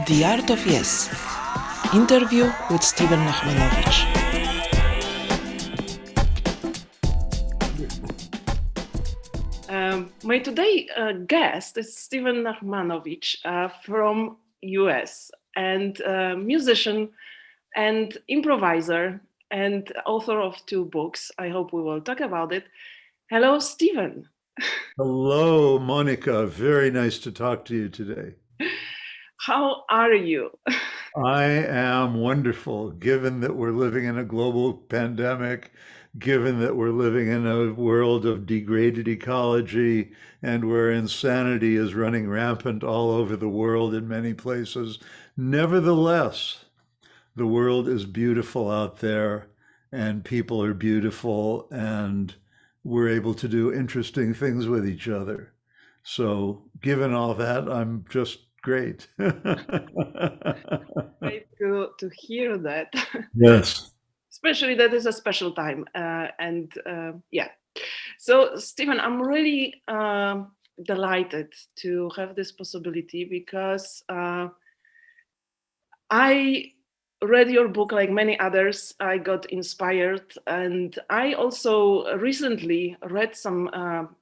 The Art of Yes. Interview with Stephen Nachmanovitch. My today guest is Stephen Nachmanovitch from US, and musician and improviser and author of 2 books. I hope we will talk about it. Hello, Stephen. Hello, Monica. Very nice to talk to you today. How are you? I am wonderful, given that we're living in a global pandemic, given that we're living in a world of degraded ecology, and where insanity is running rampant all over the world in many places. Nevertheless, the world is beautiful out there, and people are beautiful, and we're able to do interesting things with each other. So, given all that, I'm just great. Great to hear that. Yes. Especially that is a special time. Yeah. So, Stephen, I'm really delighted to have this possibility because I read your book like many others. I got inspired, and I also recently read some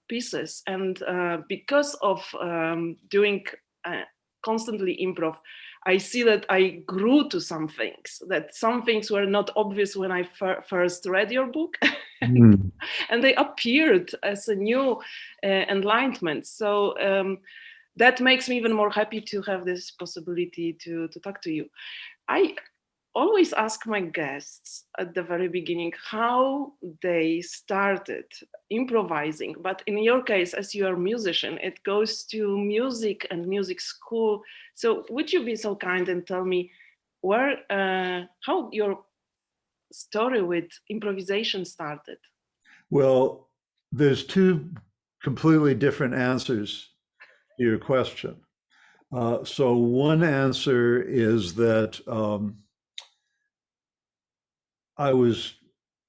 pieces. And because of doing constantly improv, I see that I grew to some things. That some things were not obvious when I first read your book, Mm. and they appeared as a new enlightenment. So. That makes me even more happy to have this possibility to talk to you. I always ask my guests at the very beginning how they started improvising. But in your case, as you are a musician, it goes to music and music school. So would you be so kind and tell me how your story with improvisation started? Well, there's 2 completely different answers to your question. So one answer is that I was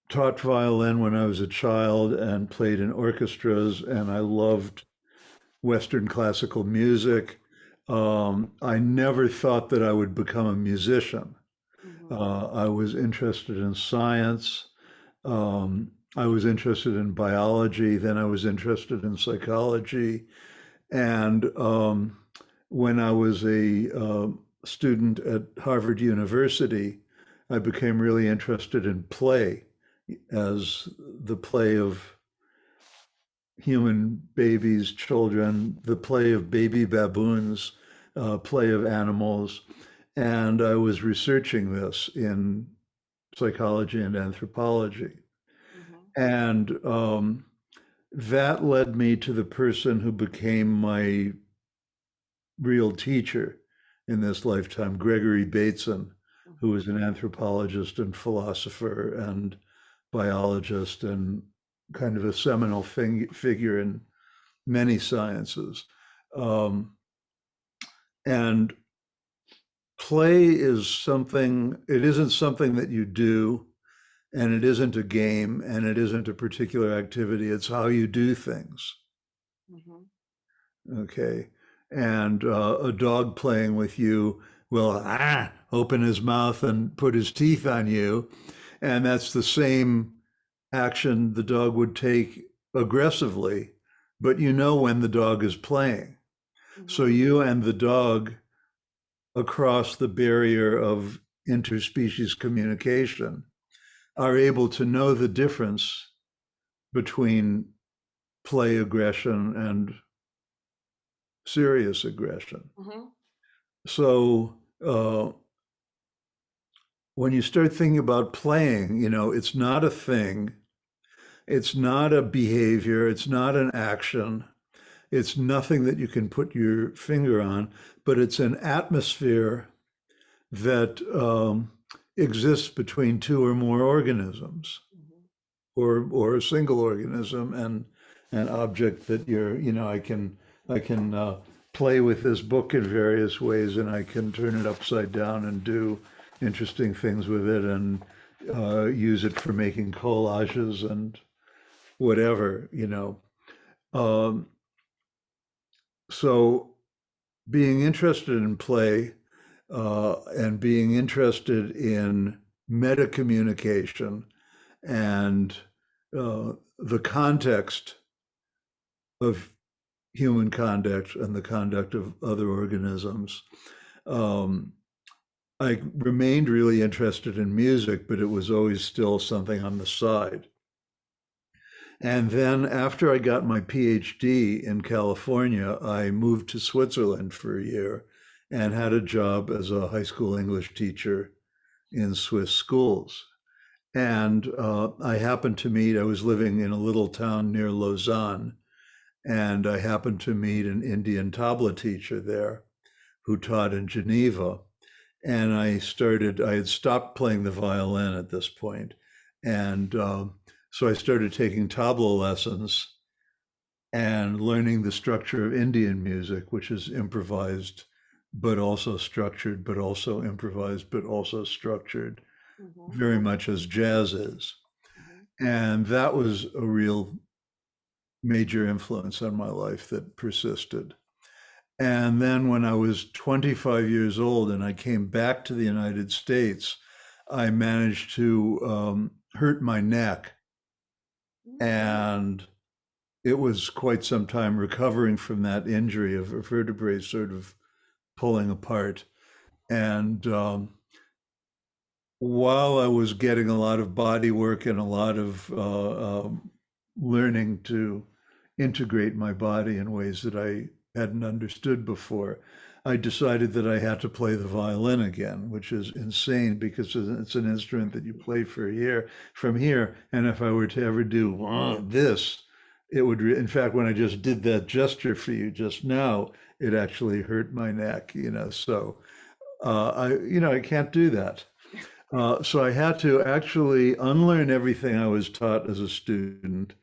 taught violin when I was a child and played in orchestras, and I loved Western classical music. I never thought that I would become a musician. Mhm. I was interested in science. I was interested in biology. Then I was interested in psychology. And when I was a student at Harvard University, I became really interested in play as the play of human babies, children, the play of baby baboons, play of animals. And I was researching this in psychology and anthropology. Mhm. And that led me to the person who became my real teacher in this lifetime, Gregory Bateson, who Mhm. was an anthropologist and philosopher and biologist and kind of a seminal figure in many sciences. Um, and play is something, it isn't something that you do, and it isn't a game, and it isn't a particular activity. It's how you do things. Mhm. Okay. And a dog playing with you will open his mouth and put his teeth on you. And that's the same action the dog would take aggressively, but you know when the dog is playing. So Mhm. you and the dog across the barrier of interspecies communication are able to know the difference between play aggression and serious aggression. Mhm. So when you start thinking about playing, it's not a thing, it's not a behavior, it's not an action, it's nothing that you can put your finger on, but it's an atmosphere that exists between 2 or more organisms, Mhm. or a single organism and an object that I can play with this book in various ways, and I can turn it upside down and do interesting things with it, and use it for making collages and whatever. Um, so being interested in play and being interested in meta communication and the context of human conduct and the conduct of other organisms. Um, I remained really interested in music, but it was always still something on the side. And then after I got my PhD in California, I moved to Switzerland for a year and had a job as a high school English teacher in Swiss schools. And I happened to meet, I was living in a little town near Lausanne, and I happened to meet an Indian tabla teacher there who taught in Geneva. And I had stopped playing the violin at this point. And so I started taking tabla lessons and learning the structure of Indian music, which is improvised, but also structured, but also improvised, but also structured, very much as jazz is. And that was a real major influence on my life that persisted. And then when I was 25 years old and I came back to the United States, I managed to hurt my neck. And it was quite some time recovering from that injury of a vertebrae sort of pulling apart. And while I was getting a lot of body work and a lot of learning to integrate my body in ways that I hadn't understood before, I decided that I had to play the violin again, which is insane because it's an instrument that you play for a year from here. And if I were to ever do this, it would, in fact, when I just did that gesture for you just now, it actually hurt my neck, so I can't do that. So I had to actually unlearn everything I was taught as a student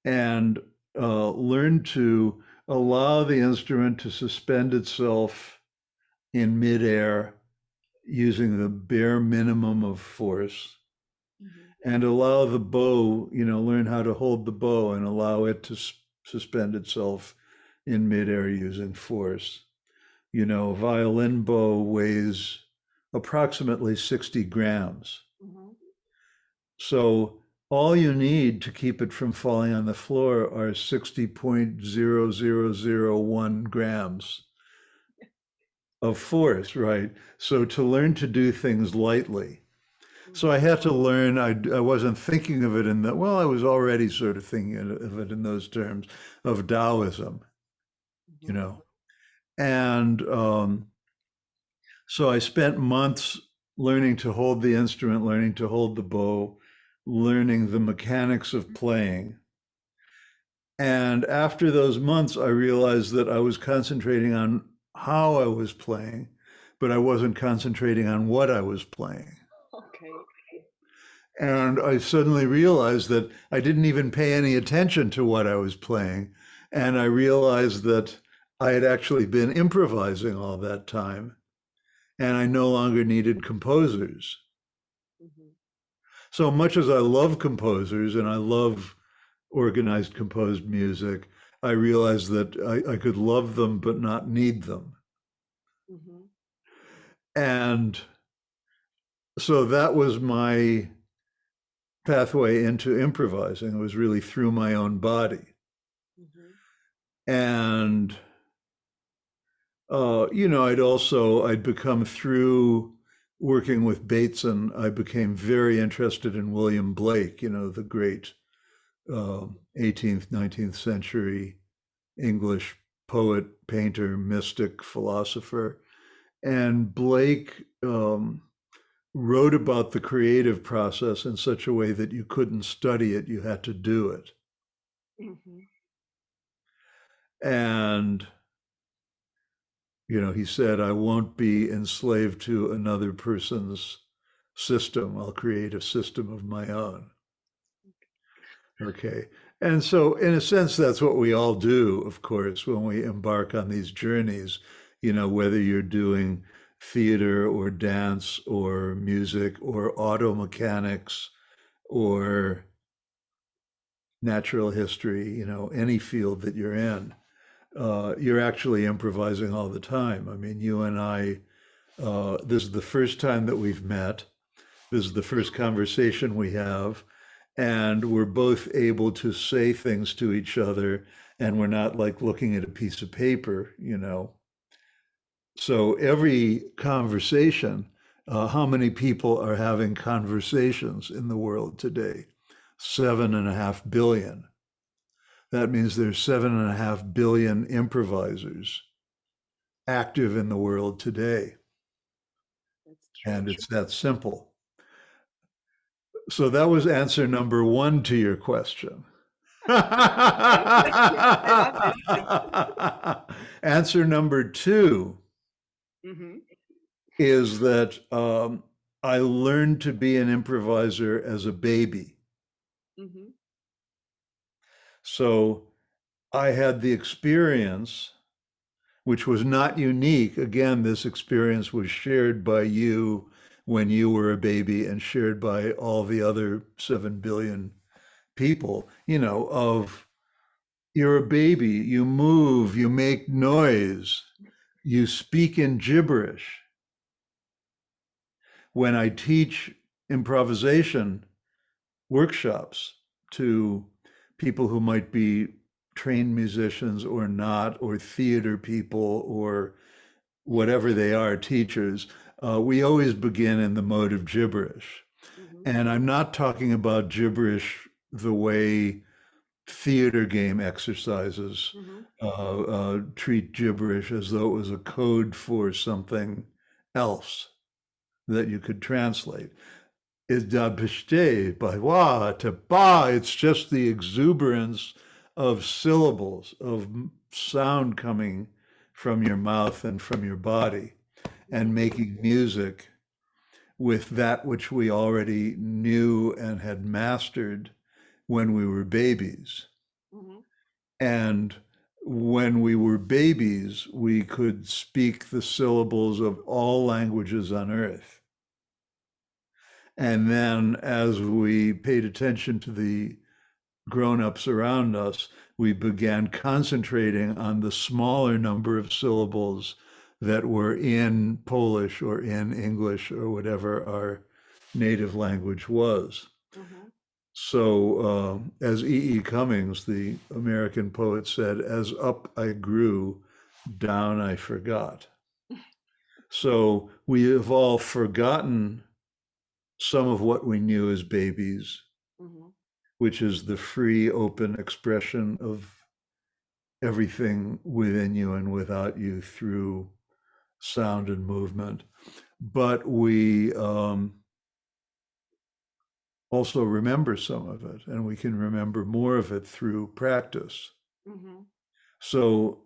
and learn to allow the instrument to suspend itself in midair using the bare minimum of force and allow the bow, learn how to hold the bow and allow it to suspend itself in midair using force. A violin bow weighs approximately 60 grams. So all you need to keep it from falling on the floor are 60.0001 grams of force, right? So to learn to do things lightly. So I had to learn, I wasn't thinking of it in that, well, I was already sort of thinking of it in those terms of Taoism, And so I spent months learning to hold the instrument, learning to hold the bow, learning the mechanics of playing. And after those months, I realized that I was concentrating on how I was playing, but I wasn't concentrating on what I was playing. Okay. And I suddenly realized that I didn't even pay any attention to what I was playing. And I realized that I had actually been improvising all that time, and I no longer needed composers. So much as I love composers and I love organized composed music, I realized that I could love them but not need them. And so that was my pathway into improvising. It was really through my own body. And I'd become, through working with Bateson, I became very interested in William Blake, the great 18th, 19th century English poet, painter, mystic, philosopher. And Blake wrote about the creative process in such a way that you couldn't study it, you had to do it. And he said, I won't be enslaved to another person's system. I'll create a system of my own. Okay. And so, in a sense, that's what we all do, of course, when we embark on these journeys, whether you're doing theater or dance or music or auto mechanics or natural history, any field that you're in, you're actually improvising all the time. I mean, you and I This is the first time that we've met. This is the first conversation we have, and we're both able to say things to each other, and we're not like looking at a piece of paper, you know. So every conversation, how many people are having conversations in the world today? 7.5 billion. That means there's 7.5 billion improvisers active in the world today. That's true. And it's that simple. So that was answer number one to your question. Interesting. I love it. Answer number two Hmm. is that I learned to be an improviser as a baby. Hmm. So I had the experience, which was not unique. Again, this experience was shared by you when you were a baby and shared by all the other 7 billion people, you know, of you're a baby, you move, you make noise, you speak in gibberish. When I teach improvisation workshops to people who might be trained musicians or not, or theater people, or whatever they are, teachers, we always begin in the mode of gibberish. Hmm. And I'm not talking about gibberish the way theater game exercises Hmm. treat gibberish as though it was a code for something else that you could translate. Is da bishte, by wa to ba. It's just the exuberance of syllables, of sound coming from your mouth and from your body, and Hmm. making music with that which we already knew and had mastered when we were babies. Hmm. And when we were babies, we could speak the syllables of all languages on earth. And then as we paid attention to the grown-ups around us, we began concentrating on the smaller number of syllables that were in Polish or in English or whatever our native language was. Hmm. So, as E. E. Cummings, the American poet, said, as up I grew, down I forgot. So, we have all forgotten some of what we knew as babies, Hmm. which is the free, open expression of everything within you and without you through sound and movement. But we also remember some of it, and we can remember more of it through practice. Hmm. So,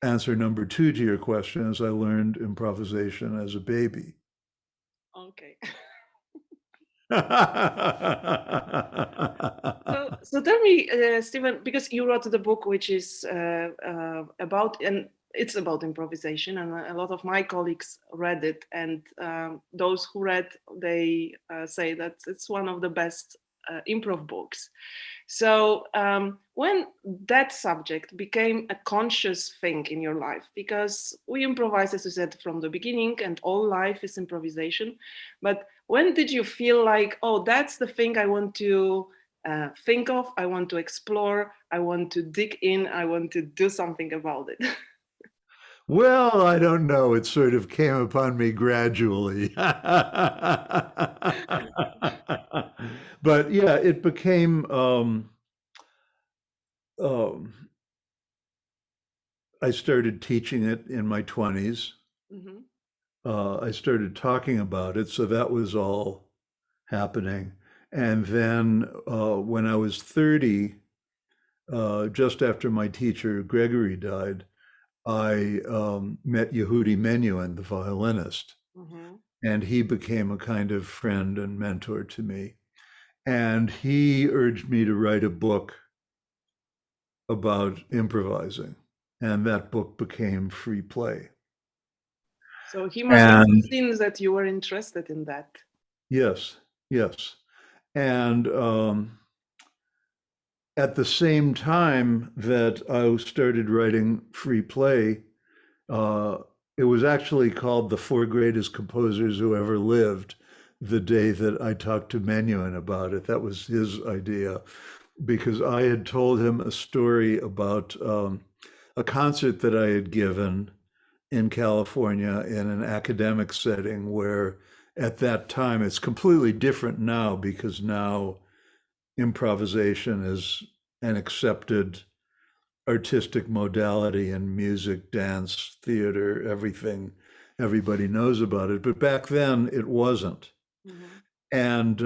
answer number two to your question is I learned improvisation as a baby. Okay. So tell me, Stephen, because you wrote the book, which is about, and it's about improvisation, and a lot of my colleagues read it, and those who read, they say that it's one of the best improv books. So when that subject became a conscious thing in your life, because we improvise, as you said, from the beginning, and all life is improvisation, but when did you feel like, oh, that's the thing I want to think of, I want to explore, I want to dig in, I want to do something about it? Well, I don't know. It sort of came upon me gradually. But yeah, it became, um, I started teaching it in my 20s. Hmm. I started talking about it. So that was all happening. And then when I was 30, just after my teacher Gregory died, I met Yehudi Menuhin, the violinist, Hmm. and he became a kind of friend and mentor to me. And he urged me to write a book about improvising, and that book became Free Play. So he must have And seen that you were interested in that. yes, yes. And at the same time that I started writing Free Play, uh, it was actually called The Four Greatest Composers Who Ever Lived the day that I talked to Menuhin about it. That was his idea because I had told him a story about a concert that I had given in California in an academic setting where at that time it's completely different now because now improvisation is an accepted artistic modality in music, dance, theater, everything. Everybody knows about it. But back then it wasn't. Mhm. And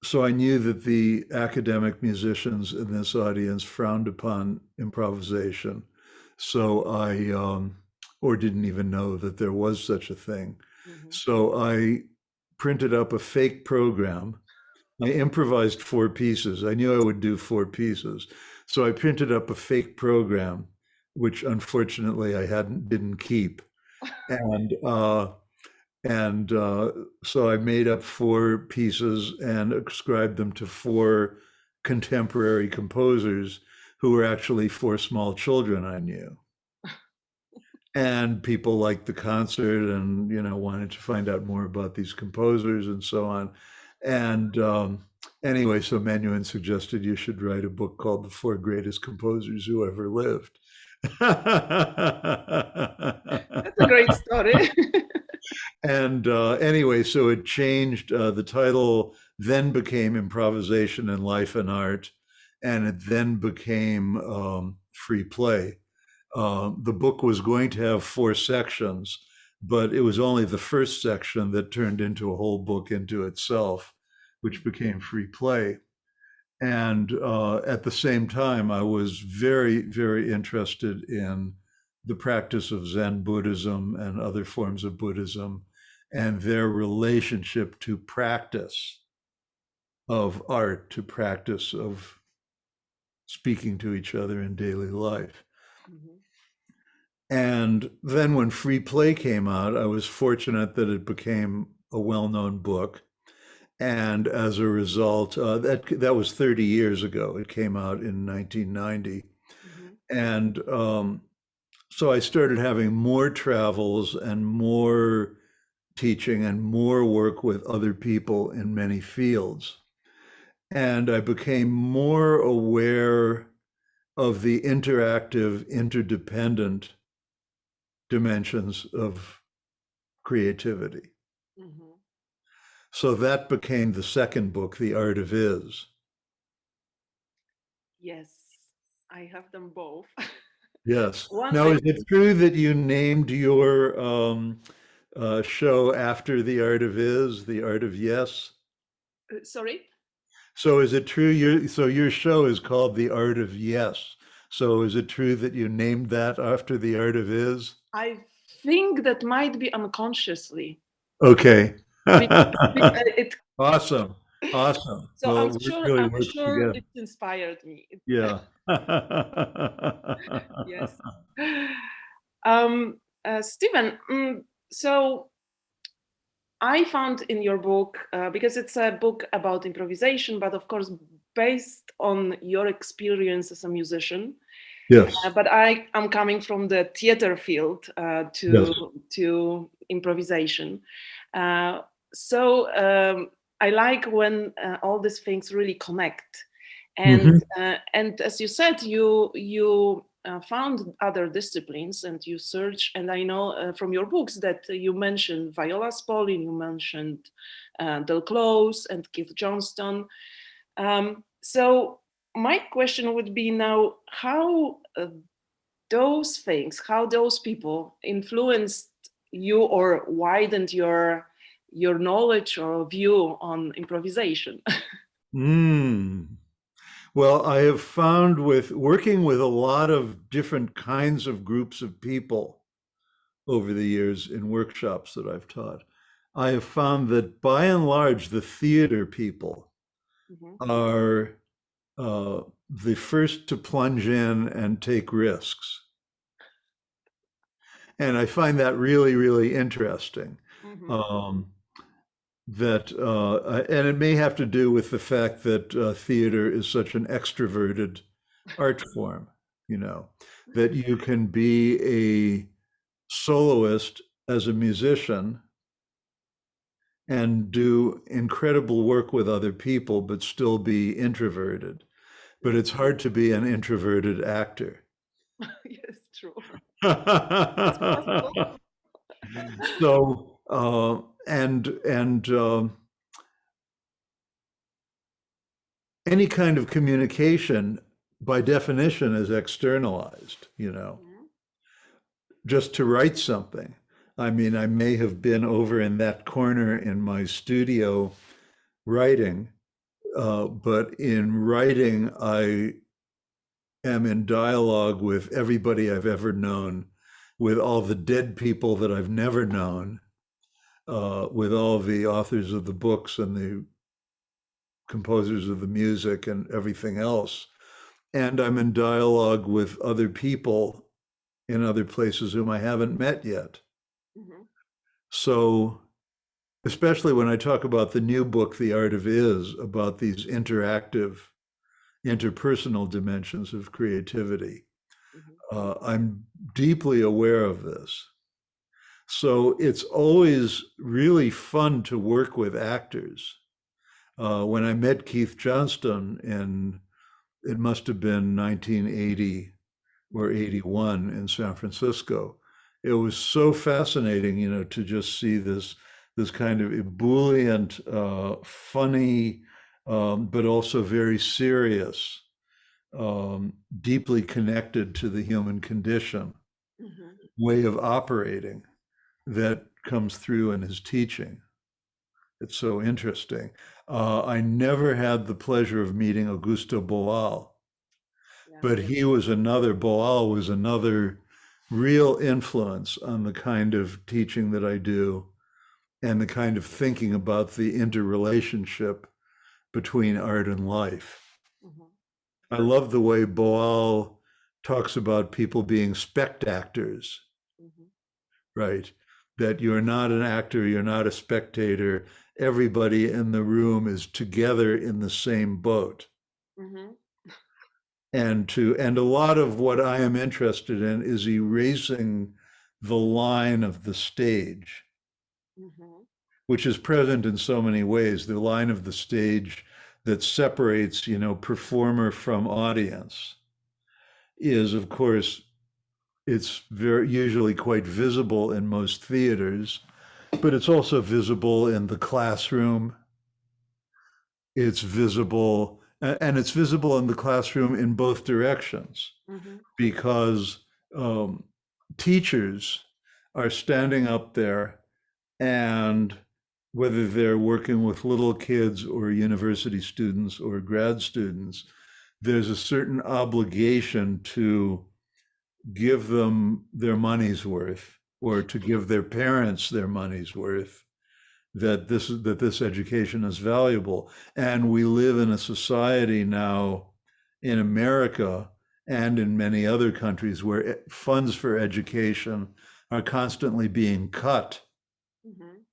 so I knew that the academic musicians in this audience frowned upon improvisation. So or didn't even know that there was such a thing. Mhm. So I printed up a fake program. I improvised four pieces. I knew I would do four pieces. So I printed up a fake program, which unfortunately I didn't keep. And and so I made up four pieces and ascribed them to four contemporary composers who were actually four small children I knew. And people liked the concert and, wanted to find out more about these composers and so on. And anyway, so Menuhin suggested you should write a book called The Four Greatest Composers Who Ever Lived. That's a great story. And anyway, so it changed. The title then became Improvisation in Life and Art, and it then became Free Play. The book was going to have four sections, but it was only the first section that turned into a whole book into itself, which became Free Play. And at the same time, I was very, very interested in the practice of Zen Buddhism and other forms of Buddhism and their relationship to practice of art, to practice of speaking to each other in daily life. Mhm. And then when Free Play came out, I was fortunate that it became a well-known book. And as a result, that was 30 years ago. It came out in 1990. Mhm. And so I started having more travels and more teaching and more work with other people in many fields. And I became more aware of the interactive, interdependent dimensions of creativity. Mhm. So that became the second book, The Art of Is. Yes, I have them both. Yes. One, Now, I is it true that you named your show after The Art of Is, The Art of Yes? sorry. So is it true your show is called The Art of Yes? So is it true that you named that after The Art of Is? I think that might be unconsciously Okay. because it. Awesome. Awesome. So Well, it really I'm works sure together. it inspired me. Yeah. Yes. Stephen, so I found in your book, because it's a book about improvisation, but of course based on your experience as a musician. Yes. But I am coming from the theater field Yes. to improvisation. Uh, so I like when all these things really connect. Hmm. And as you said, you found other disciplines and you search. And I know from your books that you mentioned Viola Spolin, you mentioned Del Close and Keith Johnston. So my question would be now how those things, how those people influenced you or widened your knowledge or view on improvisation. Mm. Well, I have found with working with a lot of different kinds of groups of people over the years in workshops that I've taught, I have found that by and large, the theater people Mhm. are the first to plunge in and take risks. And I find that really, really interesting. Mhm. Um, and it may have to do with the fact that theater is such an extroverted art form, you know, that you can be soloist as a musician and do incredible work with other people, but still be introverted. But it's hard to be an introverted actor. Yes, true. It's possible. So, and any kind of communication, by definition, is externalized. Mhm. Just to write something. I mean, I may have been over in that corner in my studio writing, but in writing, I am in dialogue with everybody I've ever known, with all the dead people that I've never known, with all the authors of the books and the composers of the music and everything else. And I'm in dialogue with other people in other places whom I haven't met yet. Mhm. So, especially when I talk about the new book, The Art of Is, about these interactive, interpersonal dimensions of creativity, Mhm. I'm deeply aware of this. So it's always really fun to work with actors. When I met Keith Johnston in, it must have been 1980 or 81 in San Francisco, it was so fascinating, to just see this kind of ebullient, funny, but also very serious, deeply connected to the human condition Mhm. way of operating that comes through in his teaching. It's so interesting. I never had the pleasure of meeting Augusto Boal, Yeah. but Boal was another real influence on the kind of teaching that I do and the kind of thinking about the interrelationship between art and life. Mhm. I love the way Boal talks about people being spectators, Mhm. right? That you're not an actor, you're not a spectator. Everybody in the room is together in the same boat. Mhm. And a lot of what I am interested in is erasing the line of the stage, Mhm. which is present in so many ways. The line of the stage that separates, performer from audience is, of course, it's very usually quite visible in most theaters, but it's also visible in the classroom. It's visible, and it's visible in the classroom in both directions Mhm. because um, teachers are standing up there, and whether they're working with little kids or university students or grad students, there's a certain obligation to give them their money's worth or to give their parents their money's worth, that this education is valuable. And we live in a society now in America and in many other countries where funds for education are constantly being cut, Mhm.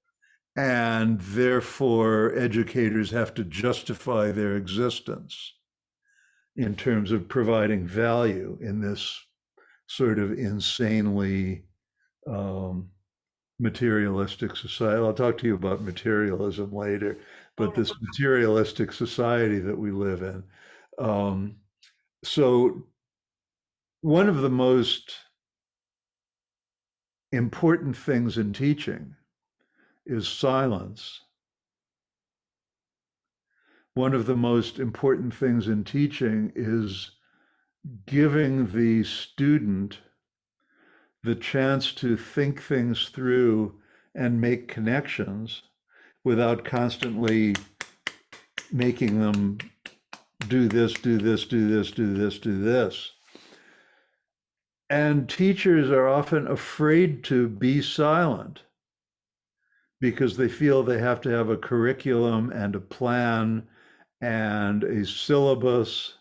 and therefore educators have to justify their existence in terms of providing value in this sort of insanely um, materialistic society. I'll talk to you about materialism later, All but right. this materialistic society that we live in. Um, so, one of the most important things in teaching is silence. One of the most important things in teaching is giving the student the chance to think things through and make connections without constantly making them do this, do this, do this, do this, do this. And teachers are often afraid to be silent because they feel they have to have a curriculum and a plan and a syllabus,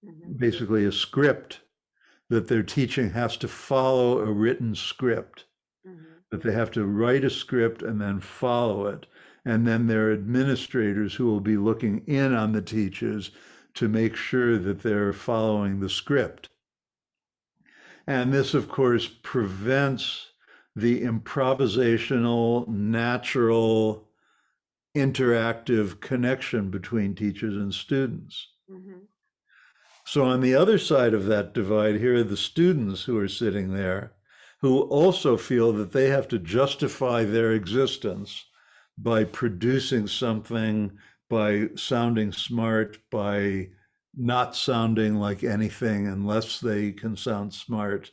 Mhm. basically a script that their teaching has to follow a written script, Mhm. that they have to write a script and then follow it. And then there are administrators who will be looking in on the teachers to make sure that they're following the script. And this, of course, prevents the improvisational, natural, interactive connection between teachers and students. Mhm. So, on the other side of that divide, here are the students who are sitting there who also feel that they have to justify their existence by producing something, by sounding smart, by not sounding like anything unless they can sound smart,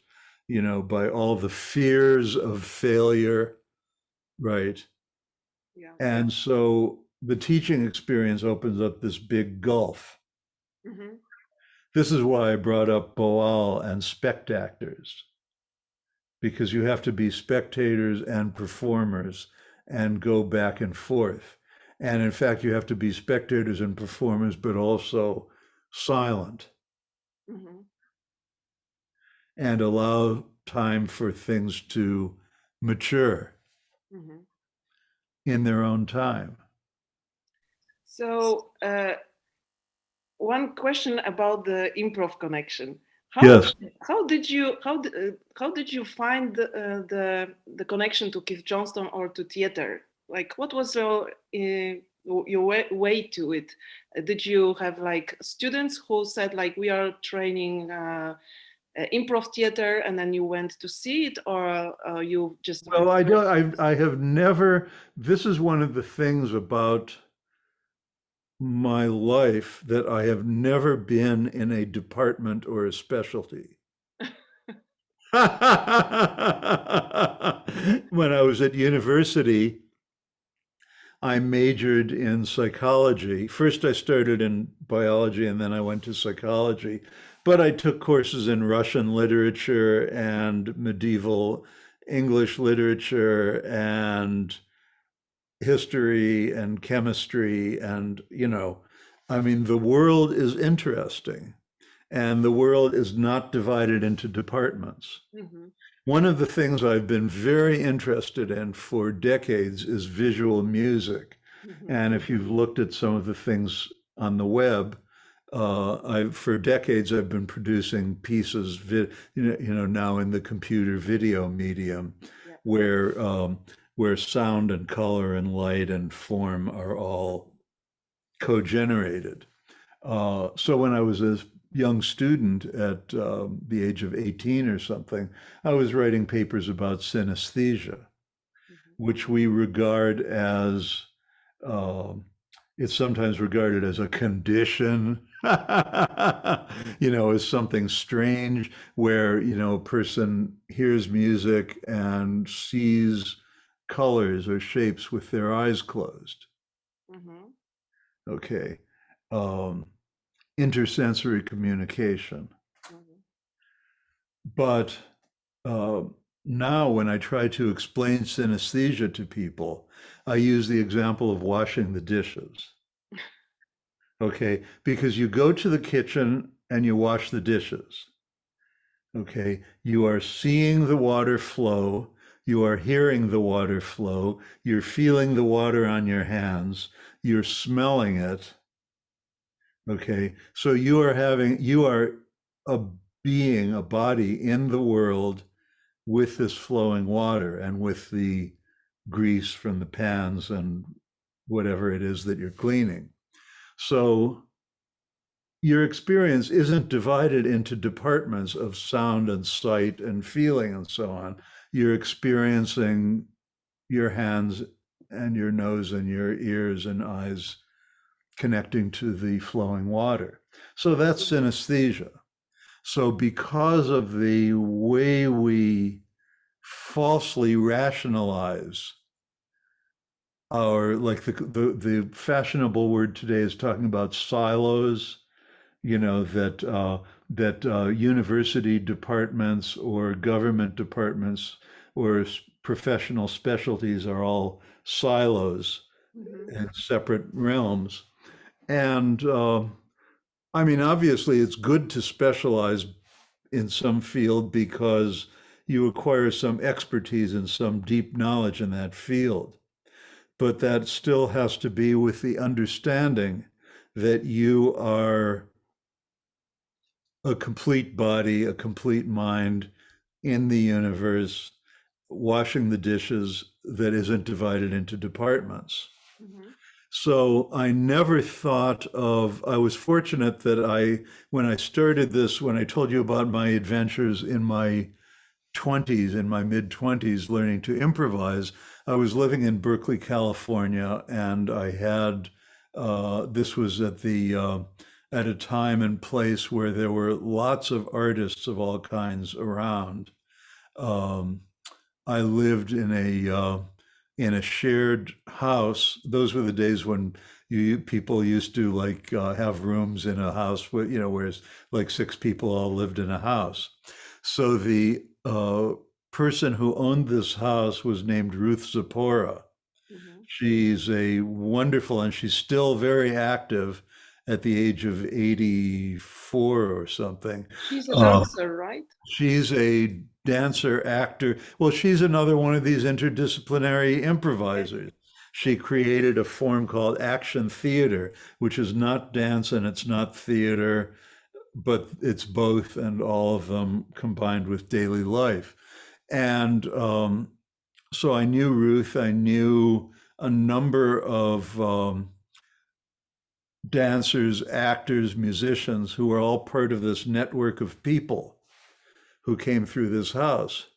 by all the fears of failure, right? Yeah. And so the teaching experience opens up this big gulf. Mhm. This is why I brought up Boal and spectators, because you have to be spectators and performers and go back and forth. And in fact, you have to be spectators and performers, but also silent Mhm. and allow time for things to mature Mhm. in their own time. So, one question about the improv connection. How Yes. how did you find the connection to Keith Johnston or to theater? Like, what was your way to it? Did you have like students who said like we are training improv theater, and then you went to see it, or you just Well, I don't, I have never, this is one of the things about my life that I have never been in a department or a specialty. When I was at university, I majored in psychology. First, I started in biology and then I went to psychology. But I took courses in Russian literature and medieval English literature and history and chemistry. And, I mean, the world is interesting and the world is not divided into departments. Mhm. One of the things I've been very interested in for decades is visual music. Mhm. And if you've looked at some of the things on the web, for decades I've been producing pieces, now in the computer video medium, Yeah. where where sound and color and light and form are all co-generated. So when I was a young student at the age of 18 or something, I was writing papers about synesthesia, Mhm. which we regard as, um it's sometimes regarded as a condition, as something strange where, a person hears music and sees colors or shapes with their eyes closed. Mhm. Okay. Um, Intersensory communication. Mhm. But uh, now, when I try to explain synesthesia to people, I use the example of washing the dishes. Okay. Because you go to the kitchen and you wash the dishes. Okay. You are seeing the water flow. You are hearing the water flow. You're feeling the water on your hands. You're smelling it. Okay, so you are a being, a body in the world with this flowing water and with the grease from the pans and whatever it is that you're cleaning. So your experience isn't divided into departments of sound and sight and feeling and so on. You're experiencing your hands and your nose and your ears and eyes connecting to the flowing water. So that's synesthesia. So, because of the way we falsely rationalize our, like the fashionable word today is talking about silos, that university departments or government departments or professional specialties are all silos Mhm. and separate realms. And I mean, obviously, it's good to specialize in some field because you acquire some expertise and some deep knowledge in that field. But that still has to be with the understanding that you are a complete body, a complete mind, in the universe washing the dishes that isn't divided into departments. Mhm. So I never thought of, I was fortunate that when I started this, when I told you about my adventures in my 20s, in my mid 20s, learning to improvise, I was living in Berkeley, California, and I had, this was at a time and place where there were lots of artists of all kinds around. Um, I lived in a shared house. Those were the days when people used to like have rooms in a house where whereas like six people all lived in a house. So the person who owned this house was named Ruth Zipporah. Mhm. She's a wonderful, and she's still very active at the age of 84 or something. She's a Uh, dancer, right? She's a dancer, actor. Well, she's another one of these interdisciplinary Yes. improvisers. She Yes. created a form called action theater, which is not dance and it's not theater, but it's both and all of them combined with daily life. And so I knew Ruth, I knew a number of dancers, actors, musicians who were all part of this network of people who came through this house.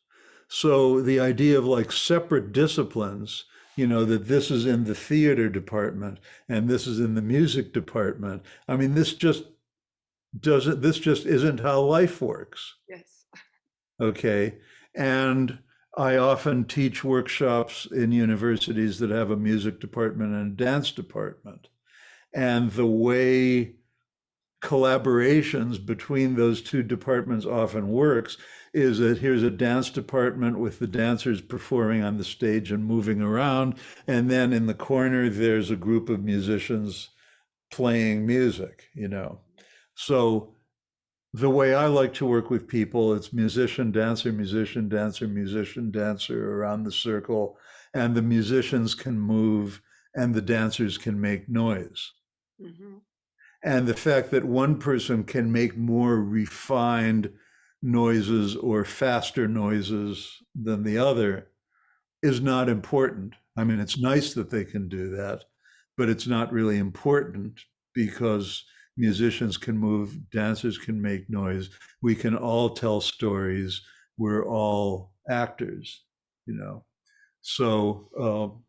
So the idea of like separate disciplines, that this is in the theater department and this is in the music department. I mean, this just isn't how life works. Yes. Okay. And I often teach workshops in universities that have a music department and a dance department. And the way collaborations between those two departments often works is that here's a dance department with the dancers performing on the stage and moving around, and then in the corner there's a group of musicians playing music. So the way I like to work with people, it's musician, dancer, musician, dancer, musician, dancer around the circle, and the musicians can move and the dancers can make noise. Mhm. And the fact that one person can make more refined noises or faster noises than the other is not important. I mean, it's nice that they can do that, but it's not really important because musicians can move, dancers can make noise, we can all tell stories, we're all actors. So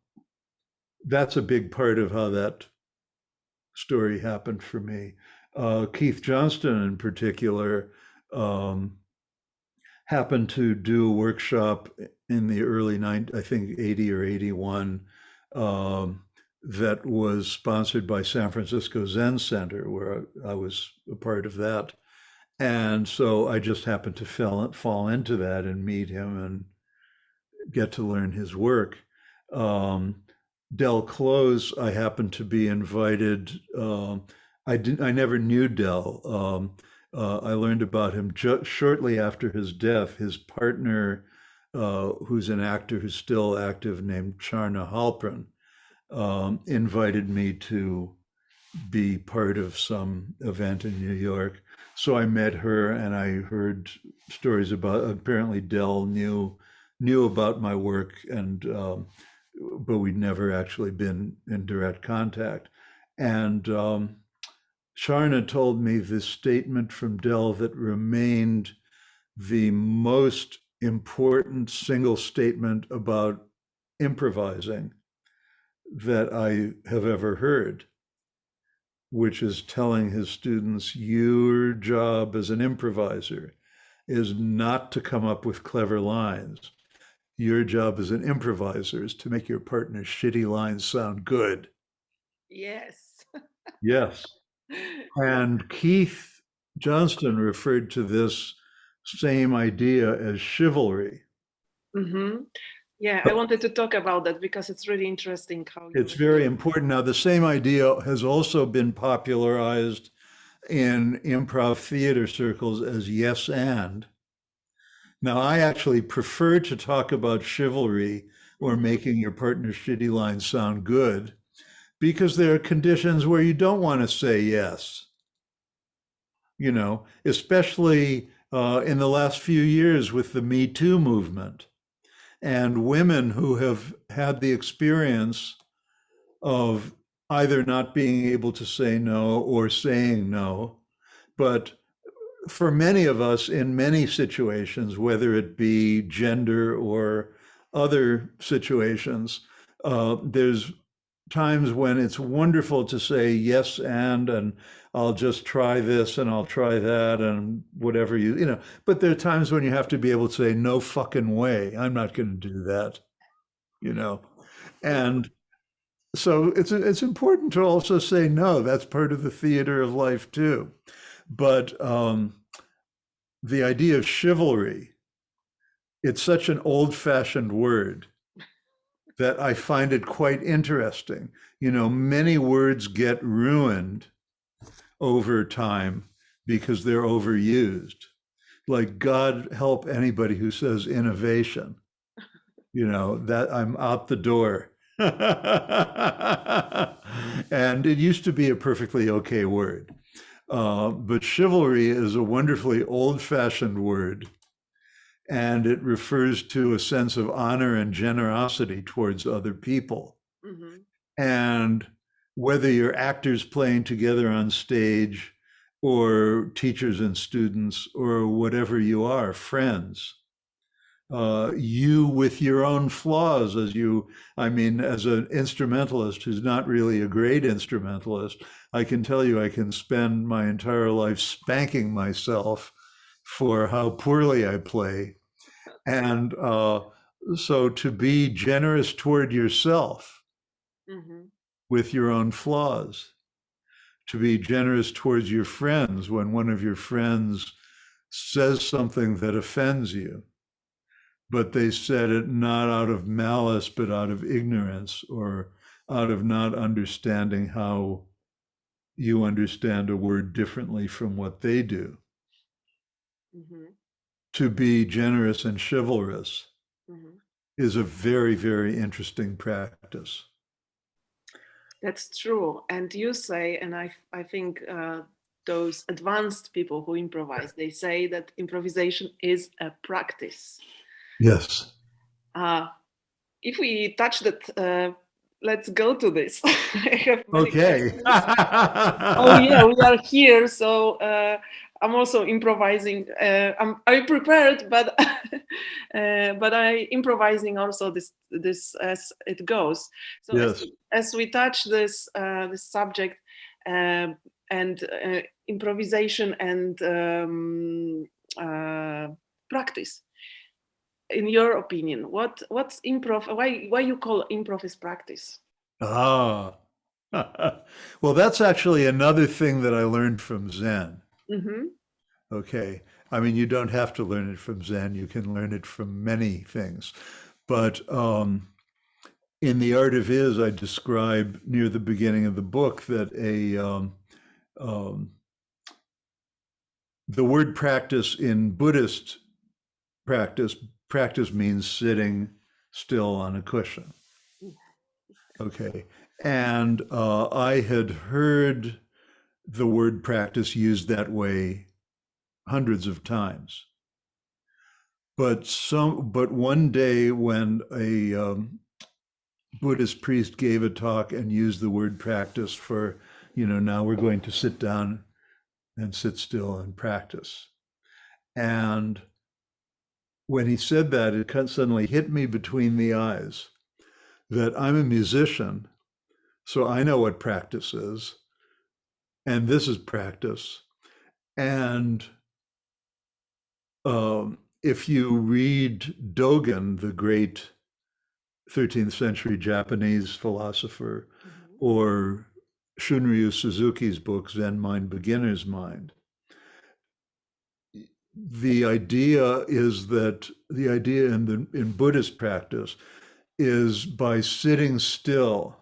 that's a big part of how that story happened for me. Keith Johnston, in particular, um, happened to do a workshop in the early 90s, I think 80 or 81, um, that was sponsored by San Francisco Zen Center, where I was a part of that. And so I just happened to fall into that and meet him and get to learn his work. Um, Del Close, I happened to be invited. I never knew Del. I learned about him shortly after his death. His partner, who's an actor who's still active, named Charna Halpern, invited me to be part of some event in New York. So I met her and I heard stories about, apparently Dell knew about my work, and but we'd never actually been in direct contact. And Sharna told me this statement from Dell that remained the most important single statement about improvising that I have ever heard, which is telling his students, your job as an improviser is not to come up with clever lines. Your job as an improviser is to make your partner's shitty lines sound good. Yes. Yes. And Keith Johnston referred to this same idea as chivalry. Hmm. Yeah, I wanted to talk about that because it's really interesting how It's you. very important. Now, the same idea has also been popularized in improv theater circles as yes and. Now, I actually prefer to talk about chivalry or Mhm. making your partner's shitty lines sound good because there are conditions where you don't want to say yes, especially in the last few years with the Me Too movement, and women who have had the experience of either not being able to say no or saying no. But for many of us in many situations, whether it be gender or other situations, there's times when it's wonderful to say yes and I'll just try this and I'll try that and whatever you know. But there are times when you have to be able to say no fucking way, I'm not going to do that, you know. And so it's important to also say no. That's part of the theater of life too. But the idea of chivalry, it's such an old-fashioned word that I find it quite interesting. You know, many words get ruined over time because they're overused. Like, God help anybody who says innovation. You know, that I'm out the door. And it used to be a perfectly okay word. But chivalry is a wonderfully old-fashioned word, and it refers to a sense of honor and generosity towards other people. Mm-hmm. And whether you're actors playing together on stage or teachers and students or whatever you are, friends, you with your own flaws I mean, as an instrumentalist who's not really a great instrumentalist, I can tell you I can spend my entire life spanking myself for how poorly I play. And so to be generous toward yourself Mm-hmm. with your own flaws, to be generous towards your friends when one of your friends says something that offends you, but they said it not out of malice, but out of ignorance or out of not understanding how you understand a word differently from what they do. Mm-hmm. To be generous and chivalrous Mm-hmm. is a very, very interesting practice. That's true. And you say, and I think those advanced people who improvise, they say that improvisation is a practice. Yes. Uh, if we touch that, let's go to this. I have many Okay. questions. Oh yeah, we are here, so I'm also improvising. I'm prepared, but but I improvising also this as it goes. So Yes. as we touch this subject and improvisation and practice, in your opinion, what's improv? Why you call improv is practice? Ah. Well, that's actually another thing that I learned from Zen. Mm-hmm. Okay. I mean, you don't have to learn it from Zen. You can learn it from many things. But in The Art of Is, I describe near the beginning of the book that um, the word practice in Buddhist practice, practice means sitting still on a cushion. Okay. And I had heard the word practice used that way hundreds of times. But one day when a Buddhist priest gave a talk and used the word practice for, you know, now we're going to sit down and sit still and practice. And when he said that, it suddenly hit me between the eyes that I'm a musician, so I know what practice is, and this is practice. And if you read Dogen, the great 13th century Japanese philosopher, Mm-hmm. or Shunryu Suzuki's book, Zen Mind, Beginner's Mind, the idea in Buddhist practice is by sitting still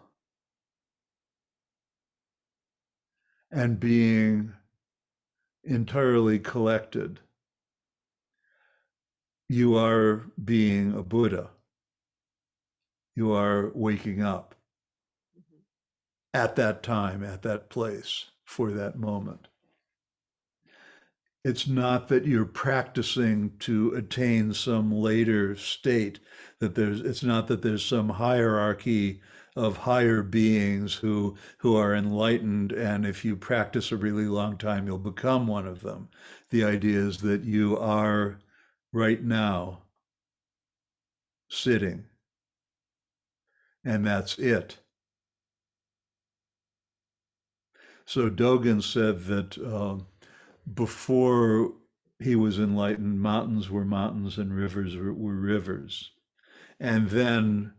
and being entirely collected, you are being a Buddha. You are waking up Mm-hmm. at that time, at that place, for that moment. It's not that you're practicing to attain some later state, that it's not that there's some hierarchy of higher beings who are enlightened, and if you practice a really long time, you'll become one of them. The idea is that you are right now sitting, and that's it. So Dogen said that before he was enlightened, mountains were mountains and rivers were rivers. And then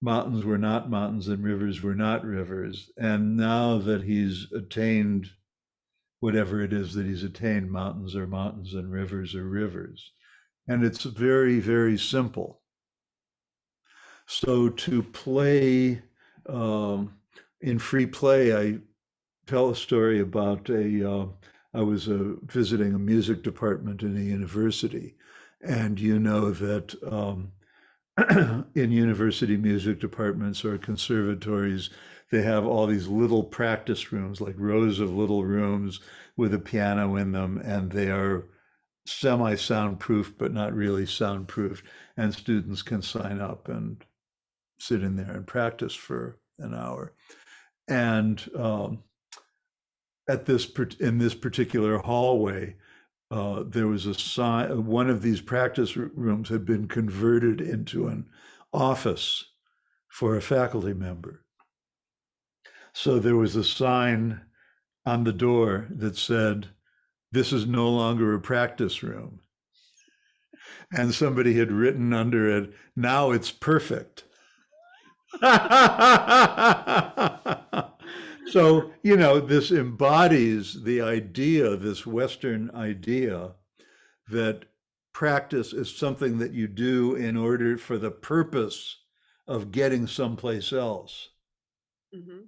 mountains were not mountains and rivers were not rivers. And now that he's attained whatever it is that he's attained, mountains are mountains and rivers are rivers. And it's very, very simple. So to play in free play, I tell a story about I was visiting a music department in a university. And you know that in university music departments or conservatories, they have all these little practice rooms, like rows of little rooms with a piano in them, and they are semi-soundproof, but not really soundproof. And students can sign up and sit in there and practice for an hour. And at this in this particular hallway, there was a sign. One of these practice rooms had been converted into an office for a faculty member. So there was a sign on the door that said, "This is no longer a practice room." And somebody had written under it, "Now it's perfect." So, you know, this embodies the idea, this Western idea, that practice is something that you do in order for the purpose of getting someplace else. Mm-hmm.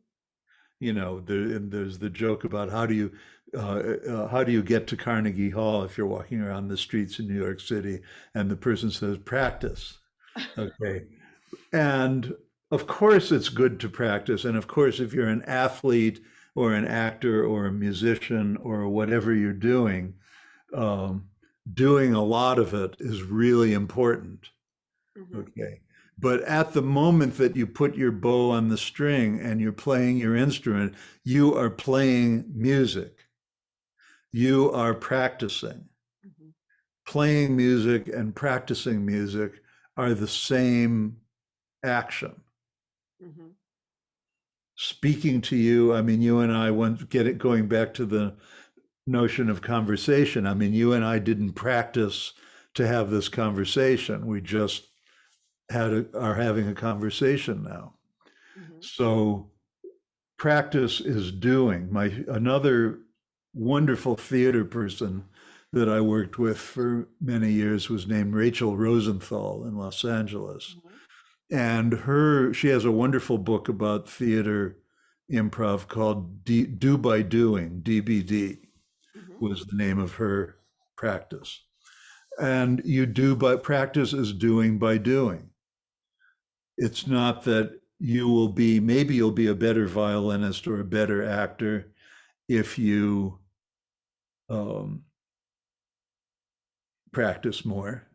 You know, there's the joke about how do you get to Carnegie Hall if you're walking around the streets in New York City, and the person says practice. Okay. And of course, it's good to practice. And of course, if you're an athlete or an actor or a musician or whatever you're um, doing a lot of it is really important. Mm-hmm. Okay. But at the moment that you put your bow on the string and you're playing your instrument, you are playing music. You are practicing. Mm-hmm. Playing music and practicing music are the same action. Mm-hmm. Speaking to you, I mean, you and I went going back to the notion of conversation. I mean, you and I didn't practice to have this conversation. We just are having a conversation now. Mm-hmm. So practice is doing. Another wonderful theater person that I worked with for many years was named Rachel Rosenthal in Los Angeles. And she has a wonderful book about theater improv called Do by Doing, DBD Mm-hmm. was the name of her practice. And you do by practice is doing by doing. It's not that maybe you'll be a better violinist or a better actor if you um, practice more,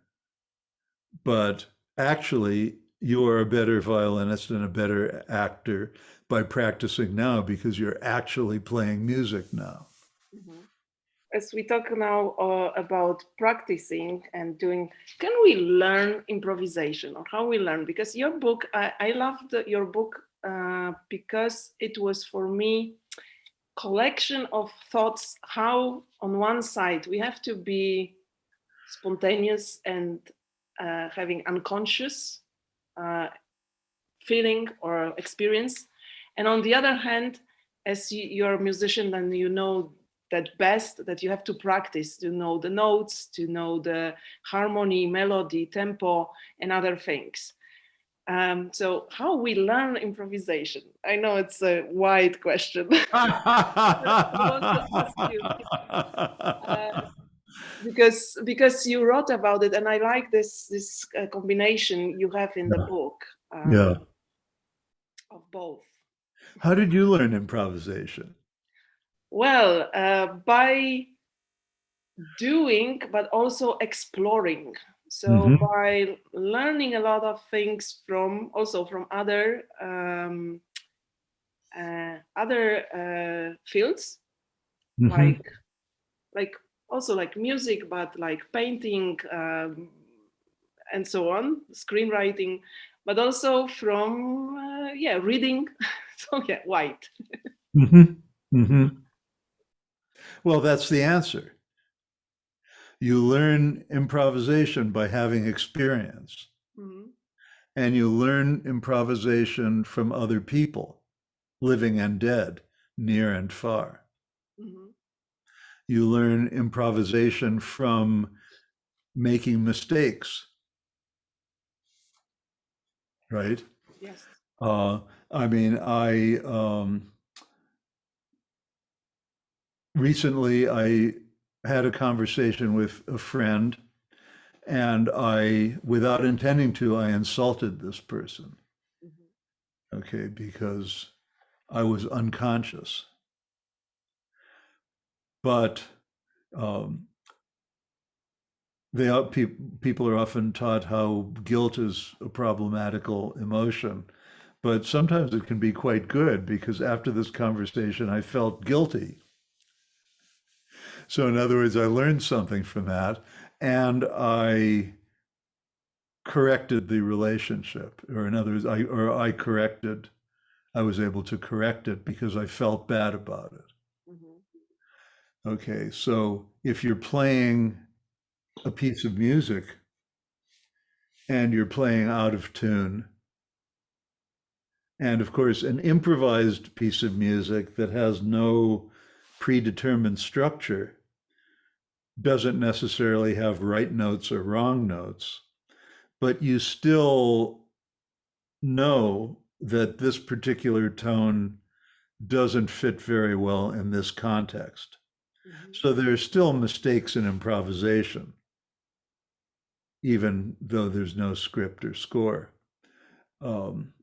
but actually you are a better violinist and a better actor by practicing now because you're actually playing music now. Mm-hmm. As we talk now about practicing and doing, can we learn improvisation or how we learn? Because your book, I loved your book because it was for me collection of thoughts how on one side we have to be spontaneous and having unconscious uh, feeling or experience, and on the other hand, as you're a musician and you know that best, that you have to practice to know the notes, to know the harmony, melody, tempo, and other things. So how we learn improvisation? I know it's a wide question. I want to ask you uh, because you wrote about it, and I like this combination you have in the book Yeah. of both. How did you learn improvisation? Well, by doing, but also exploring. So Mm-hmm. by learning a lot of things from other fields, Mm-hmm. like like also like music, but like painting and so on, screenwriting, but also from reading. So yeah, white. Mm-hmm. Mm-hmm. Well, that's the answer. You learn improvisation by having experience, Mm-hmm. and you learn improvisation from other people, living and dead, near and far. Mm-hmm. You learn improvisation from making mistakes, right? Yes. Uh, I mean, recently I had a conversation with a friend, and without intending to, I insulted this person. Mm-hmm. Okay, because I was unconscious. But um, people are often taught how guilt is a problematical emotion, but sometimes it can be quite good because after this conversation, I felt guilty. So, in other words, I learned something from that, and I corrected the relationship, or in other words, I was able to correct it because I felt bad about it. Mm-hmm. Okay, so if you're playing a piece of music and you're playing out of tune, and of course, an improvised piece of music that has no predetermined structure doesn't necessarily have right notes or wrong notes, but you still know that this particular tone doesn't fit very well in this context. Mm-hmm. So there are still mistakes in improvisation, even though there's no script or score. Um,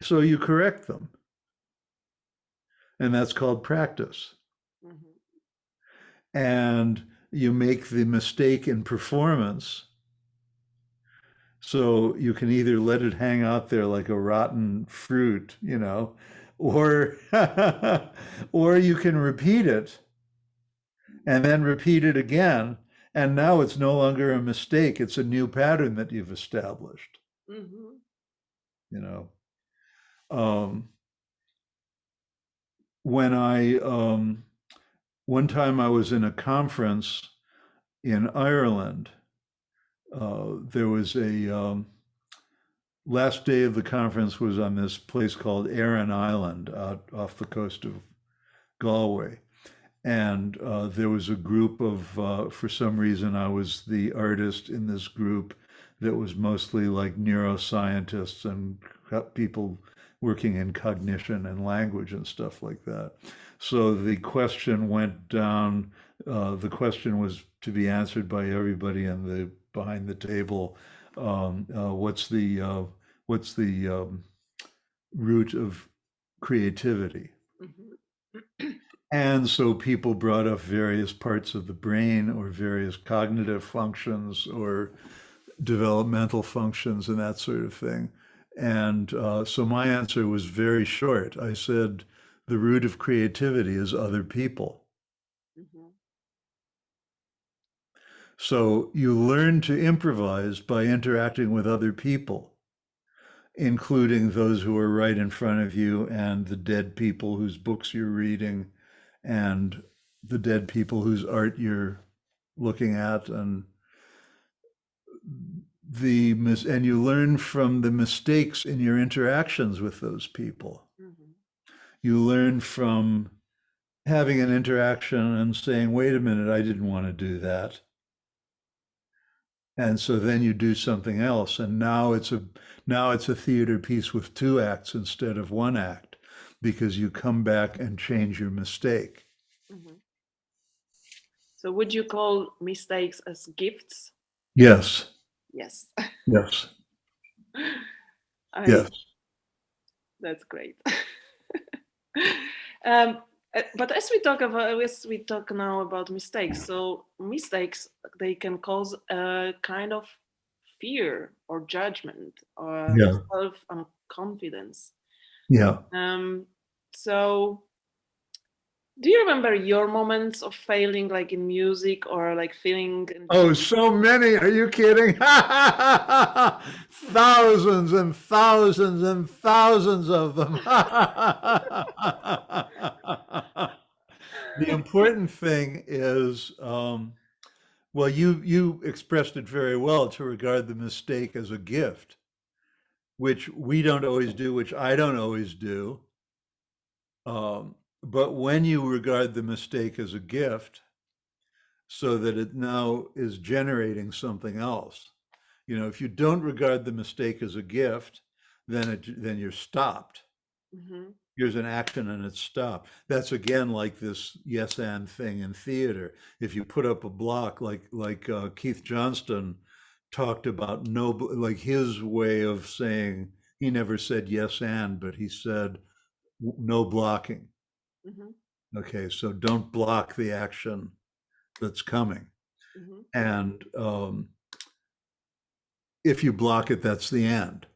so you correct them, and that's called practice. Mm-hmm. And you make the mistake in performance. So you can either let it hang out there like a rotten fruit, or or you can repeat it and then repeat it again. And now it's no longer a mistake. It's a new pattern that you've established, Mm-hmm. you know. Um, when I one time I was in a conference in Ireland. There was a last day of the conference was on this place called Aran Island out off the coast of Galway. And there was a group of, for some reason, I was the artist in this group that was mostly like neuroscientists and people working in cognition and language and stuff like that. So the question went down. The question was to be answered by everybody in the behind the table. What's the root of creativity? Mm-hmm. And so people brought up various parts of the brain or various cognitive functions or developmental functions and that sort of thing. And so my answer was very short. I said, the root of creativity is other people. Mm-hmm. So you learn to improvise by interacting with other people, including those who are right in front of you and the dead people whose books you're reading and the dead people whose art you're looking at, and and you learn from the mistakes in your interactions with those people. Mm-hmm. You learn from having an interaction and saying, wait a minute, I didn't want to do that. And so then you do something else, and now it's a theater piece with two acts instead of one act, because you come back and change your mistake. Mm-hmm. So would you call mistakes as gifts? Yes. Yes. Yes. I Yes. That's great. um, But as we talk now about mistakes, so mistakes, they can cause a kind of fear or judgment or Yeah, self confidence. yeah. Um, so do you remember your moments of failing, like in music or like feeling in Oh, so many. Are you kidding? Thousands and thousands and thousands of them. The important thing is, well, you expressed it very well, to regard the mistake as a gift, which we don't always do, which I don't always do. But when you regard the mistake as a gift, so that it now is generating something else. You know, if you don't regard the mistake as a gift, then you're stopped. Mhm. Here's an action and it's stopped. That's again like this yes and thing in theater. If you put up a block, like Keith Johnston talked about, no, like his way of saying, he never said yes and, but he said no blocking. Mhm. Okay, so don't block the action that's coming. Mhm. And if you block it, that's the end.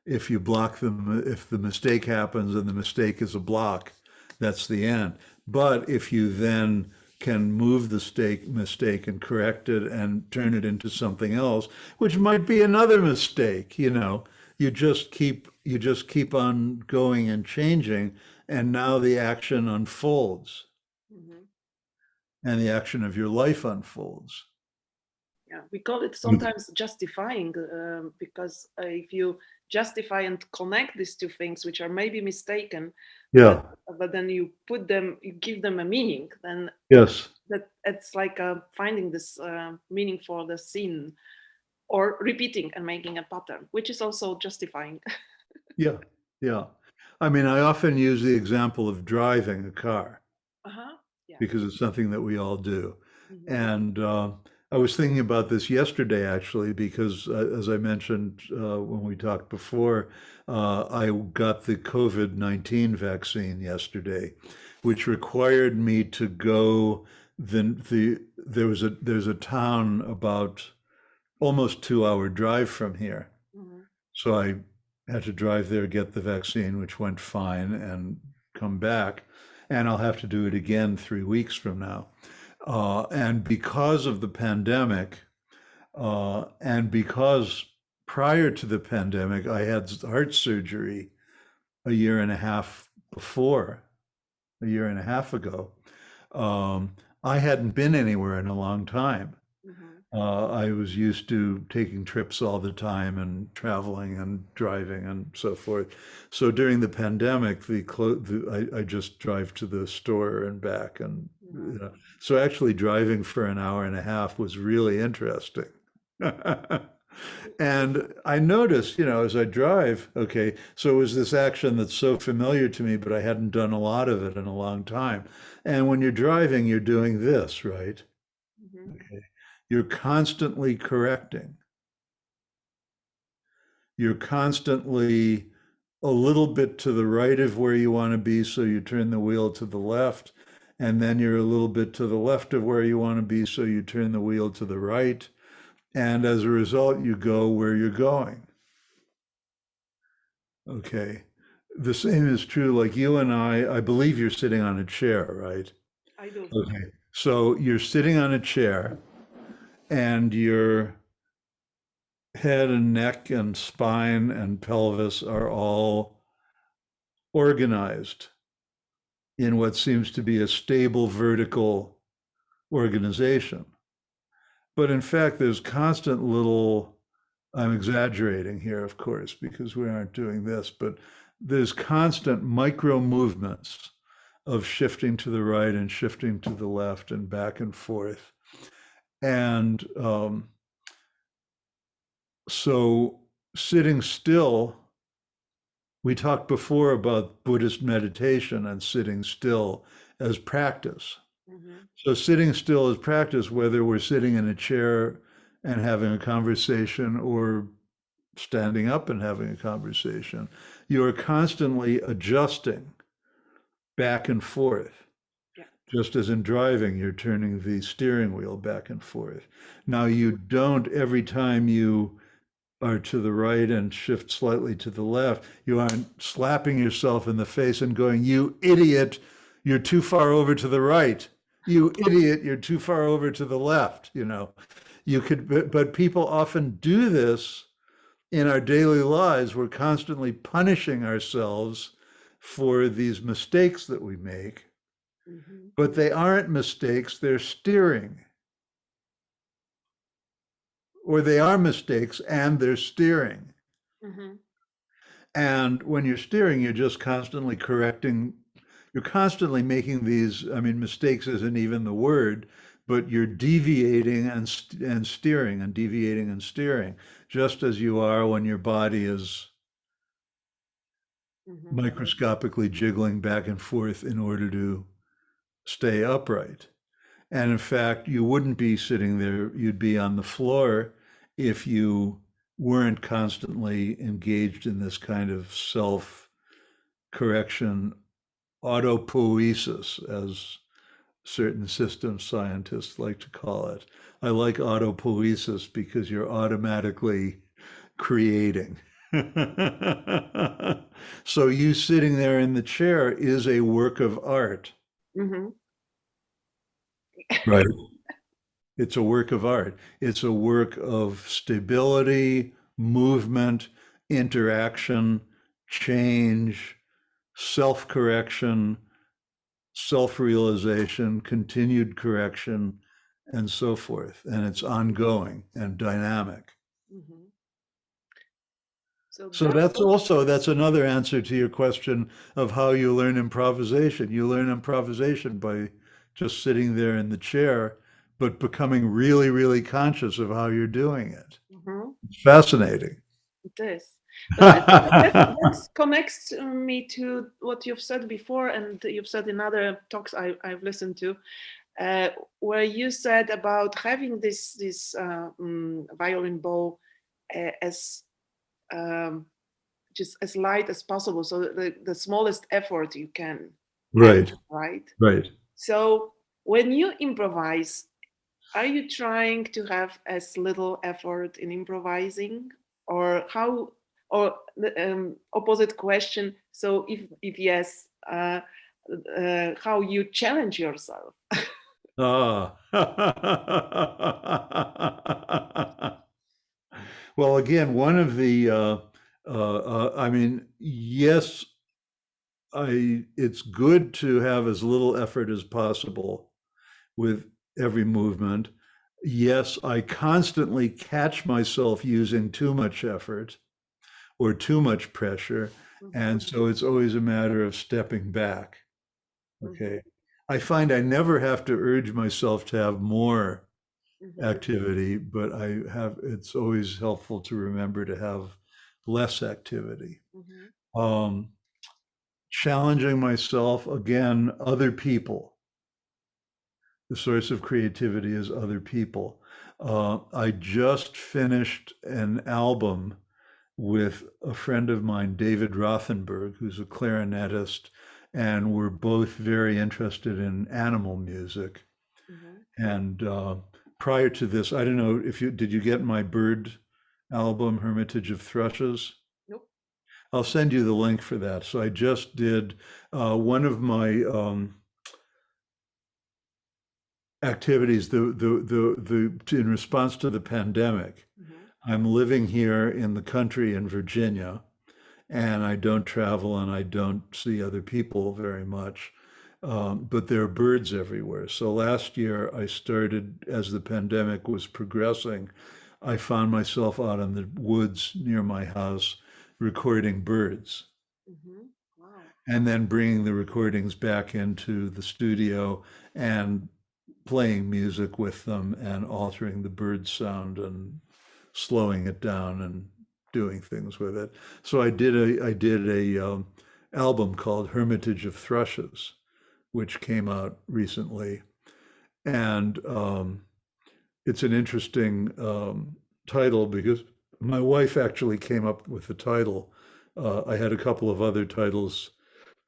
If you block them, if the mistake happens and the mistake is a block, that's the end. But if you then can move the mistake and correct it and turn it into something else, which might be another mistake, you just keep on going and changing, and now the action unfolds, Mhm. and the action of your life unfolds. Yeah, we call it sometimes justifying, because if you justify and connect these two things, which are maybe mistaken, but Yeah. then you put them, you give them a meaning, then Yes. that it's like finding this meaning for the scene, or repeating and making a pattern, which is also justifying. Yeah, yeah. I mean, I often use the example of driving a car Uh-huh. Yeah. because it's something that we all do. Hmm. And I was thinking about this yesterday, actually, because as I mentioned when we talked before, I got the COVID-19 vaccine yesterday, which required me to go. There's a town about almost 2 hour drive from here. Hmm. So I had to drive there, get the vaccine, which went fine, and come back. And I'll have to do it again 3 weeks from now. And because of the pandemic, and because prior to the pandemic, I had heart surgery a year and a half before, a year and a half ago, I hadn't been anywhere in a long time. Hmm. I was used to taking trips all the time and traveling and driving and so forth. So during the pandemic, I just drive to the store and back, and Hmm. so actually driving for an hour and a half was really interesting. And I noticed, as I drive, okay, so it was this action that's so familiar to me, but I hadn't done a lot of it in a long time. And when you're driving, you're doing this, right? Hmm. Okay. You're constantly correcting. You're constantly a little bit to the right of where you want to be, so you turn the wheel to the left. And then you're a little bit to the left of where you want to be, so you turn the wheel to the right. And as a result, you go where you're going. Okay. The same is true, like you and I believe you're sitting on a chair, right? I do. Okay. So you're sitting on a chair and your head and neck and spine and pelvis are all organized in what seems to be a stable vertical organization. But in fact, there's constant little, I'm exaggerating here, of course, because we aren't doing this, but there's constant micro movements of shifting to the right and shifting to the left and back and forth. And so sitting still, we talked before about Buddhist meditation and sitting still as practice. Hmm. So sitting still is practice, whether we're sitting in a chair and having a conversation or standing up and having a conversation. You are constantly adjusting back and forth. Yeah. Just as in driving, you're turning the steering wheel back and forth. Now, you don't, every time you are to the right and shift slightly to the left, you aren't slapping yourself in the face and going, "You idiot, you're too far over to the right. You idiot, you're too far over to the left." You could, but people often do this in our daily lives. We're constantly punishing ourselves for these mistakes that we make, Mm-hmm. but they aren't mistakes, they're steering. Or they are mistakes and they're steering. Mm-hmm. And when you're steering, you're just constantly correcting, you're constantly making these, I mean, mistakes isn't even the word, but you're deviating and steering and deviating and steering, just as you are when your body is Mm-hmm. microscopically jiggling back and forth in order to stay upright. And in fact, you wouldn't be sitting there, you'd be on the floor if you weren't constantly engaged in this kind of self correction, autopoiesis, as certain systems scientists like to call it. I like autopoiesis because you're automatically creating. So you sitting there in the chair is a work of art. Mm-hmm. Right. It's a work of art. It's a work of stability, movement, interaction, change, self correction, self realization, continued correction, and so forth. And it's ongoing and dynamic. Mm-hmm. So So that that's another answer to your question of how you learn improvisation. You learn improvisation by just sitting there in the chair, but becoming really, really conscious of how you're doing it. Mhm, It's fascinating. it is. But that connects me to what you've said before, and you've said in other talks I've listened to, uh, where you said about having this violin bow as um, just as light as possible, so the smallest effort you can add, Right, right? right. So when you improvise, are you trying to have as little effort in improvising, or how? Or the opposite question. So if yes, how you challenge yourself? Ah. Well, again, one of the, I mean, yes, it's good to have as little effort as possible with every movement. Yes, I constantly catch myself using too much effort or too much pressure. Mhm, And so it's always a matter of stepping back. mhm, Okay. I find I never have to urge myself to have more mhm, activity, but it's always helpful to remember to have less activity. mhm, Um, Challenging myself, again, other people. The source of creativity is other people. I just finished an album with a friend of mine, David Rothenberg, who's a clarinetist, and we're both very interested in animal music. mhm. And prior to this, I don't know if you did you get my bird album, Hermitage of Thrushes? Nope. I'll send you the link for that. So I just did one of my activities in response to the pandemic. Mhm, I'm living here in the country in Virginia, and I don't travel and I don't see other people very much. But there are birds everywhere. So last year I started, as the pandemic was progressing, I found myself out in the woods near my house recording birds mhm. Wow. and then bringing the recordings back into the studio and playing music with them and altering the bird sound and slowing it down and doing things with it. So I did a album called Hermitage of Thrushes, which came out recently, and it's an interesting title because my wife actually came up with the title. I had a couple of other titles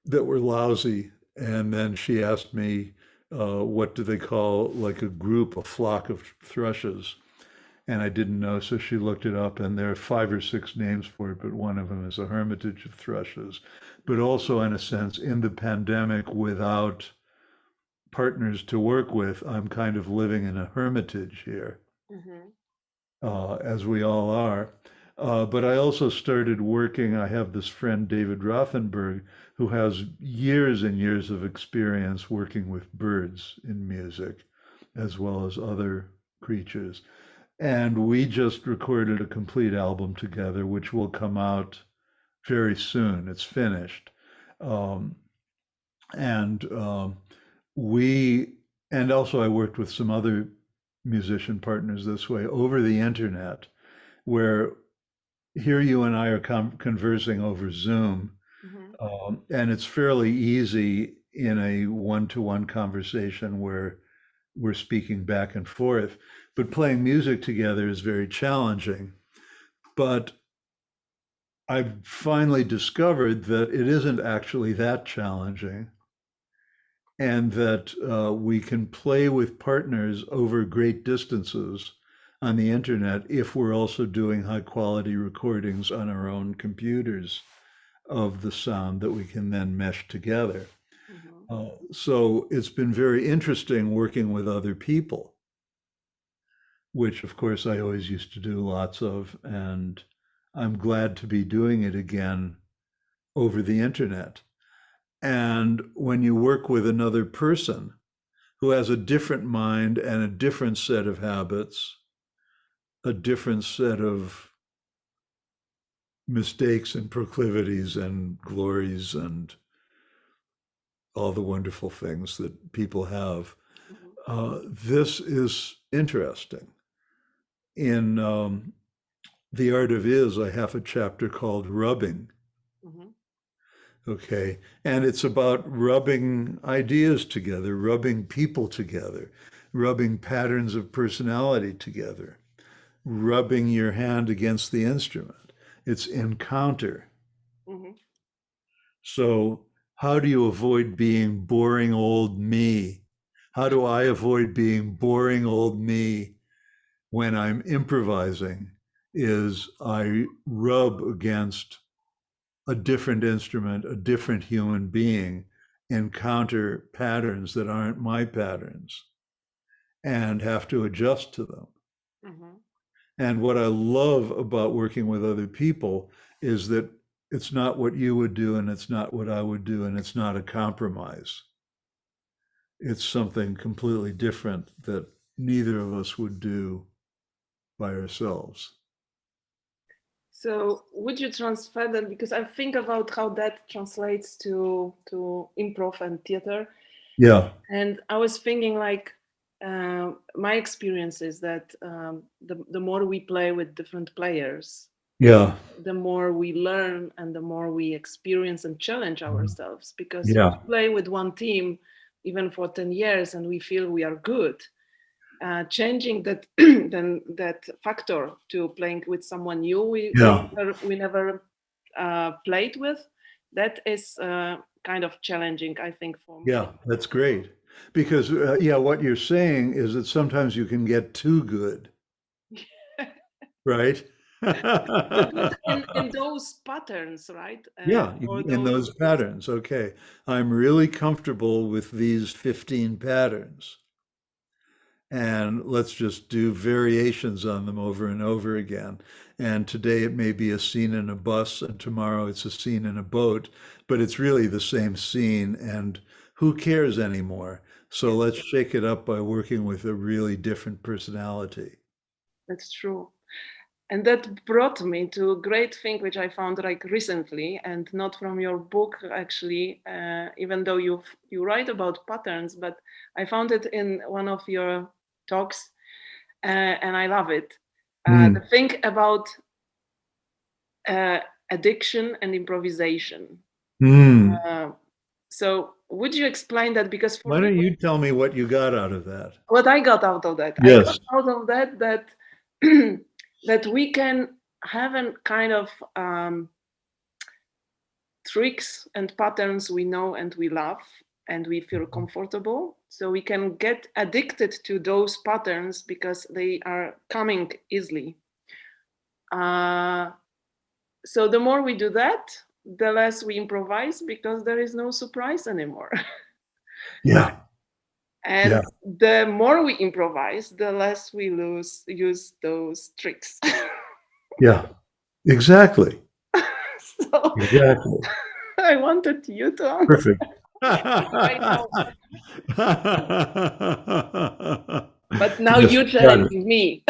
that were lousy, And then she asked me, what do they call like a group, a flock of thrushes? And I didn't know, so she looked it up, and there are 5 or 6 names for it, but one of them is a hermitage of thrushes. But also, in a sense, in the pandemic, without partners to work with, I'm kind of living in a hermitage here, Mhm. as we all are. But I also started working. I have this friend, David Rothenberg, who has years and years of experience working with birds in music, as well as other creatures. And we just recorded a complete album together, which will come out very soon. It's finished. Um, and we, and also I worked with some other musician partners this way over the internet, where here you and I are conversing over Zoom, Mhm. and it's fairly easy in a one-to-one conversation where we're speaking back and forth. But playing music together is very challenging. But I've finally discovered that it isn't actually that challenging, and that we can play with partners over great distances on the internet if we're also doing high quality recordings on our own computers of the sound that we can then mesh together. Mhm. So it's been very interesting working with other people, which of course I always used to do lots of, and I'm glad to be doing it again over the internet. And when you work with another person who has a different mind and a different set of habits, a different set of mistakes and proclivities and glories and all the wonderful things that people have, Mhm. this is interesting. In The Art of Is, I have a chapter called Rubbing. Mhm. Okay. And it's about rubbing ideas together, rubbing people together, rubbing patterns of personality together, rubbing your hand against the instrument. It's encounter. Mhm. So, how do you avoid being boring old me? How do I avoid being boring old me when I'm improvising? Is I rub against a different instrument, a different human being, encounter patterns that aren't my patterns and have to adjust to them. Mhm. And what I love about working with other people is that it's not what you would do and it's not what I would do and it's not a compromise. It's something completely different that neither of us would do by ourselves. So would you transfer that, because I think about how that translates to improv and theater, Yeah, and I was thinking like my experience is that the more we play with different players, yeah, the more we learn and the more we experience and challenge ourselves. Because if yeah, we play with one team even for 10 years and we feel we are good, changing that then that factor to playing with someone new yeah, we never played with, that is kind of challenging, I think, for yeah, me. that's great. Because, yeah, what you're saying is that sometimes you can get too good, right? But good in those patterns, right? Yeah, Or in those. those patterns. Okay. I'm really comfortable with these 15 patterns. And let's just do variations on them over and over again. And today it may be a scene in a bus, and tomorrow it's a scene in a boat, but it's really the same scene. And who cares anymore? So Yeah, let's shake it up by working with a really different personality. that's true. And that brought me to a great thing which I found like recently, and not from your book actually, even though you write about patterns, but I found it in one of your talks, and I love it. The Hmm. thing about uh, addiction and improvisation. Hmm. Uh, so would you explain that? Because for Why me, don't you tell me what you got out of that? what I got out of that, I got Yes. out of that that that we can have a kind of tricks and patterns we know and we love, and we feel comfortable. So we can get addicted to those patterns because they are coming easily. So the more we do that, the less we improvise because there is no surprise anymore. Yeah. And Yeah. the more we improvise, the less we use those tricks. Yeah. Exactly. So Exactly. I wanted you to answer. Perfect. I know. But now Yes, you're got it. challenging me.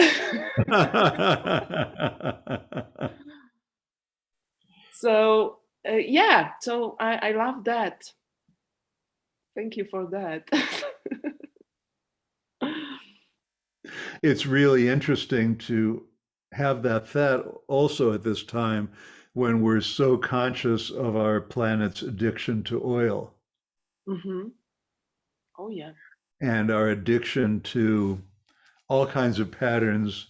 So yeah, so I love that. Thank you for that. It's really interesting to have that thought also at this time when we're so conscious of our planet's addiction to oil Mm-hmm. Oh yeah. and our addiction to all kinds of patterns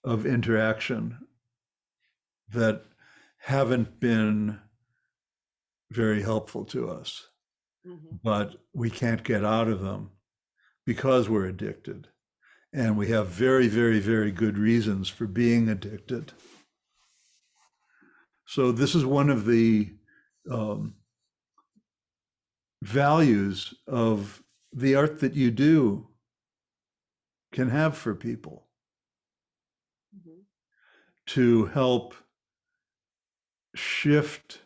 of interaction that haven't been very helpful to us, Mm-hmm. but we can't get out of them because we're addicted. And we have very, very, very good reasons for being addicted. So, this is one of the um, values of the art that you do can have for people Mm-hmm. to help shift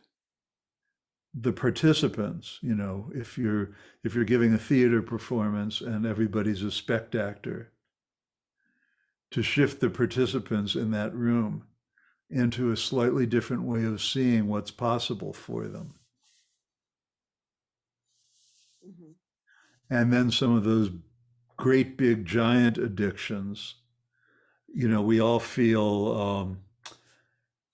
the participants. You know, if you're giving a theater performance and everybody's a spectator, to shift the participants in that room into a slightly different way of seeing what's possible for them. Mm-hmm. And then some of those great big giant addictions, you know, we all feel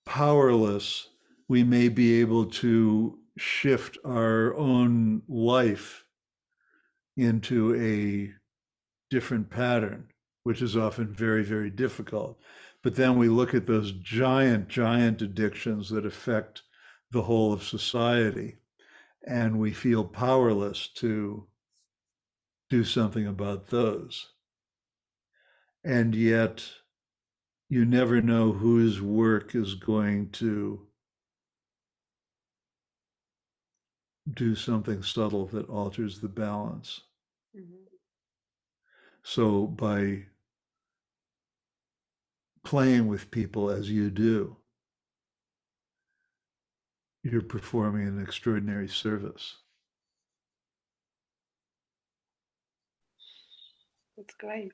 powerless. We may be able to shift our own life into a different pattern, which is often very, very difficult. But then we look at those giant, giant addictions that affect the whole of society, and we feel powerless to do something about those. And yet, you never know whose work is going to do something subtle that alters the balance. Mm-hmm. So, by playing with people as you do, you're performing an extraordinary service. That's great.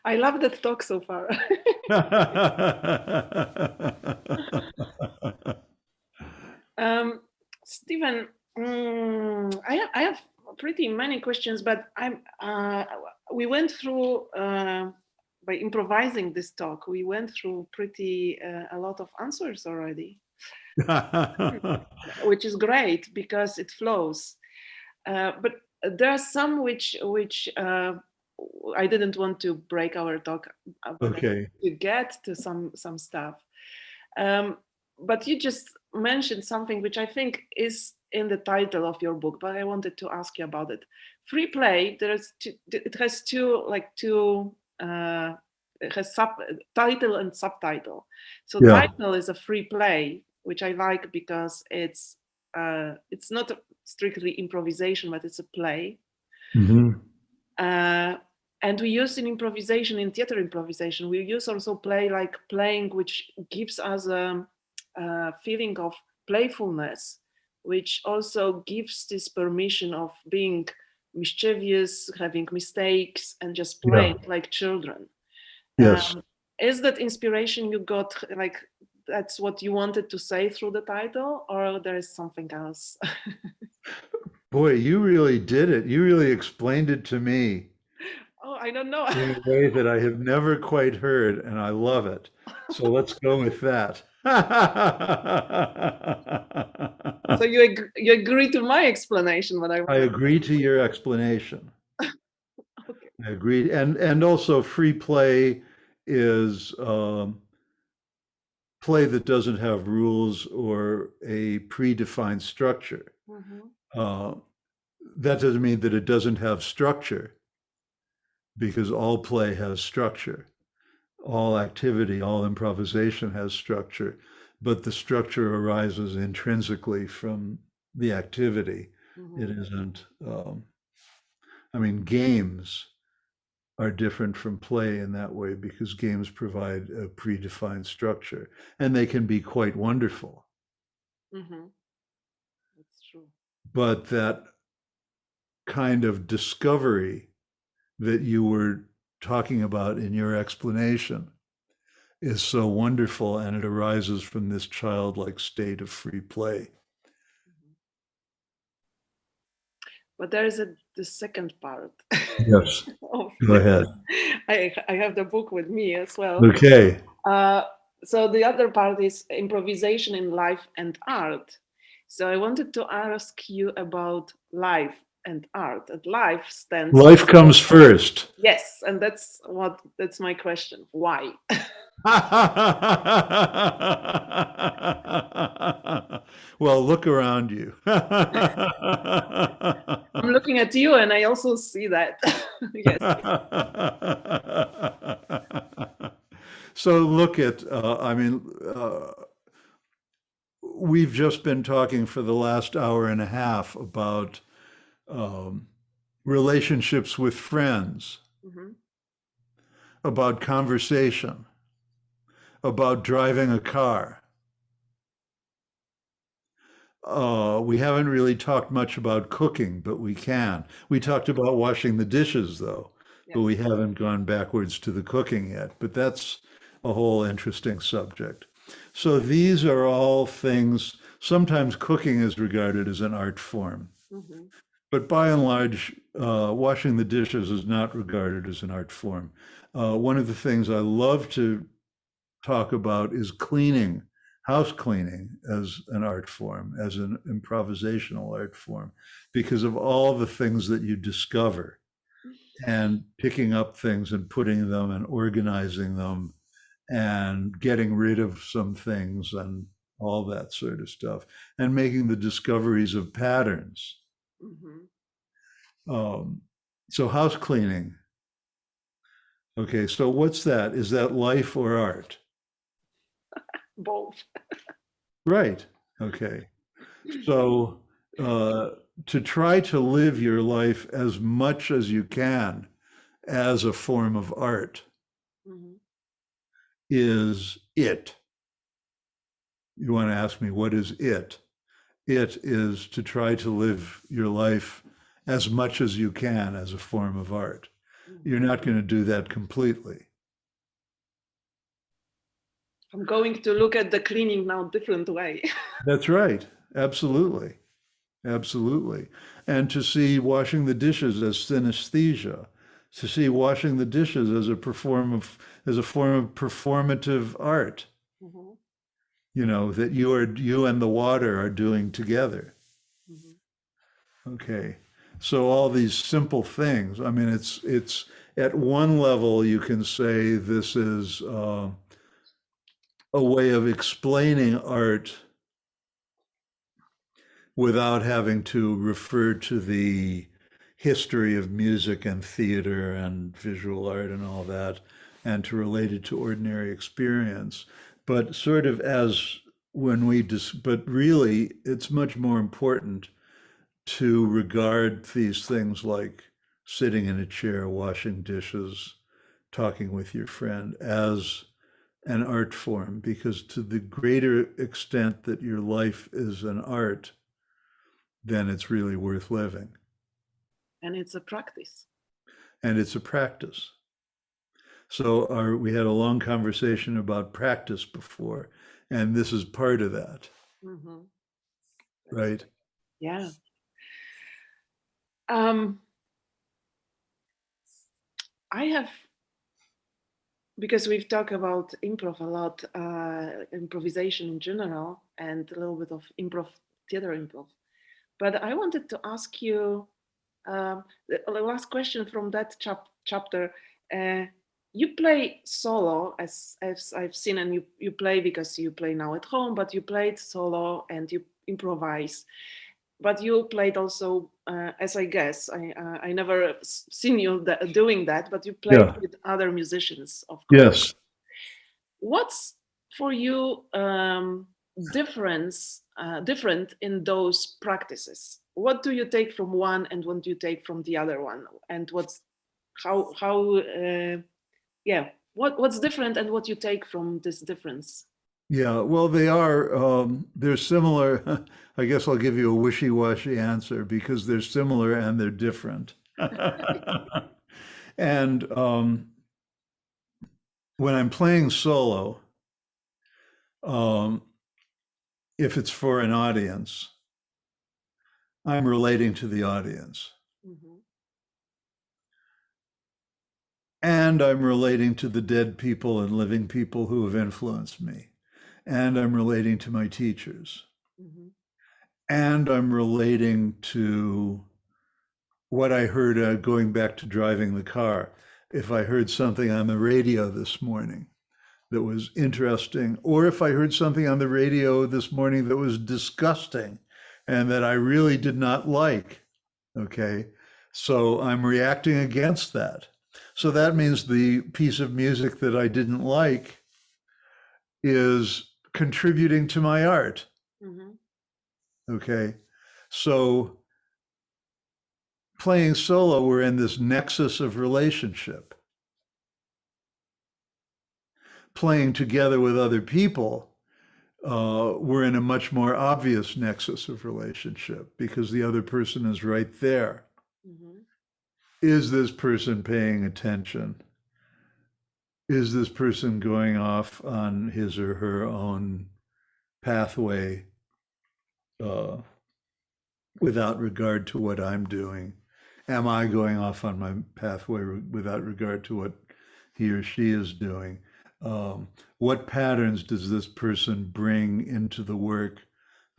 I love that talk so far. Stephen, I have pretty many questions, but we went through by improvising this talk. We went through pretty a lot of answers already, which is great because it flows. But there are some which I didn't want to break our talk, but Okay. to get to some stuff. Um, but you just mentioned something which I think is in the title of your book, but I wanted to ask you about it. Free play. It has two. It has title and subtitle. So Yeah. title is a free play, which I like because it's not strictly improvisation, but it's a play. Hmm. Uh, and we use in improvisation, in theater improvisation, we use also play like playing, which gives us a feeling of playfulness, which also gives this permission of being mischievous, having mistakes, and just Yeah. playing like children. Yes. Is that inspiration you got, like that's what you wanted to say through the title, or there is something else? Boy, you really did it. You really explained it to me Oh, I don't know. in a way that I have never quite heard, and I love it. So let's go with that. So you agree to my explanation, what I I wanted. agree to your explanation. Okay. I agree, and also free play is play that doesn't have rules or a predefined structure. Uh, that doesn't mean that it doesn't have structure, because all play has structure, all activity, all improvisation has structure, but the structure arises intrinsically from the activity. It isn't, I mean, games are different from play in that way because games provide a predefined structure and they can be quite wonderful. That's true. But that kind of discovery that you were talking about in your explanation is so wonderful, and it arises from this childlike state of free play. But there is the second part. Yes. of Go ahead. I have the book with me as well. Okay. So the other part is improvisation in life and art. So I wanted to ask you about life and art. And life stands. Life comes first. Yes, and that's my question. Why? Well, look around you. I'm looking at you and I also see that. Yes. So look at, we've just been talking for the last hour and a half about relationships with friends, about conversation, about driving a car. We haven't really talked much about cooking, but we can. We talked about washing the dishes, though, but we haven't gone backwards to the cooking yet. But that's a whole interesting subject. So these are all things. Sometimes cooking is regarded as an art form, but by and large, washing the dishes is not regarded as an art form. One of the things I love to talk about is cleaning, house cleaning as an art form, as an improvisational art form, because of all the things that you discover and picking up things and putting them and organizing them and getting rid of some things and all that sort of stuff and making the discoveries of patterns. So house cleaning. Okay, so what's that? Is that life or art? Both. Right. Okay. So to try to live your life as much as you can as a form of art is it. You want to ask me, what is it? It is to try to live your life as much as you can as a form of art. You're not going to do that completely. I'm going to look at the cleaning now different way. That's right. Absolutely. Absolutely. And to see washing the dishes as synesthesia, to see washing the dishes as a form of performative art, that you and the water are doing together. Okay. So all these simple things. I mean, it's at one level you can say this is a way of explaining art without having to refer to the history of music and theater and visual art and all that, and to relate it to ordinary experience. But sort of but really, it's much more important to regard these things like sitting in a chair, washing dishes, talking with your friend as an art form, because to the greater extent that your life is an art, then it's really worth living. And it's a practice. And it's a practice. So we had a long conversation about practice before, and this is part of that. Right? Yeah. I have, because we've talked about improv a lot, improvisation in general, and a little bit of improv, theater improv. But I wanted to ask you the last question from that chapter. you play solo, as I've seen, and you play because you play now at home, but you played solo and you improvise. But you played also, as I guess, I never seen you doing that, but you played Yeah. with other musicians, of course. Yes. What's for you different in those practices? What do you take from one, and what do you take from the other one? And what's how yeah, what's different, and what you take from this difference? Yeah. Well, they're similar. I guess I'll give you a wishy-washy answer because they're similar and they're different. And when I'm playing solo, um, if it's for an audience, I'm relating to the audience Hmm. and I'm relating to the dead people and living people who have influenced me. And I'm relating to my teachers. Hmm. And I'm relating to what I heard going back to driving the car. If I heard something on the radio this morning that was interesting, or if I heard something on the radio this morning that was disgusting and that I really did not like, okay, so I'm reacting against that. So that means the piece of music that I didn't like is contributing to my art, Hmm. okay? So playing solo, we're in this nexus of relationship. Playing together with other people, we're in a much more obvious nexus of relationship because the other person is right there. Hmm. Is this person paying attention? Is this person going off on his or her own pathway uh, without regard to what I'm doing? Am I going off on my pathway without regard to what he or she is doing? Um, what patterns does this person bring into the work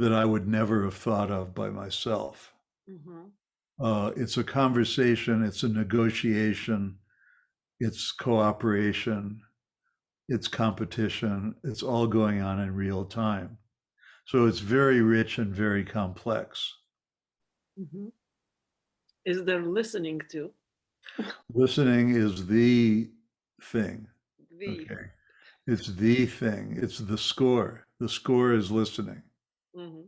that I would never have thought of by myself? Hmm. It's a conversation, it's a negotiation, it's cooperation, it's competition, it's all going on in real time. So it's very rich and very complex. Hmm. Is there listening to Listening is the thing. the? Okay. It's the thing. It's the score. The score is listening. Hmm.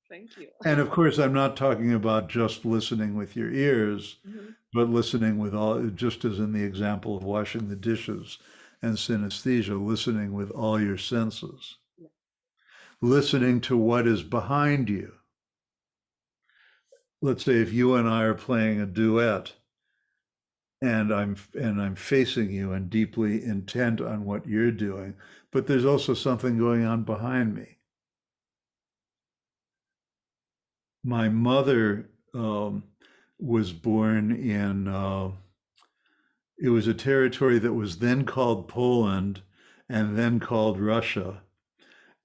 Thank you. And of course, I'm not talking about just listening with your ears, Hmm. but listening with all, just as in the example of washing the dishes and synesthesia, listening with all your senses, listening to what is behind you. Let's say if you and I are playing a duet and I'm facing you and deeply intent on what you're doing, but there's also something going on behind me. My mother was born in it was a territory that was then called Poland and then called Russia,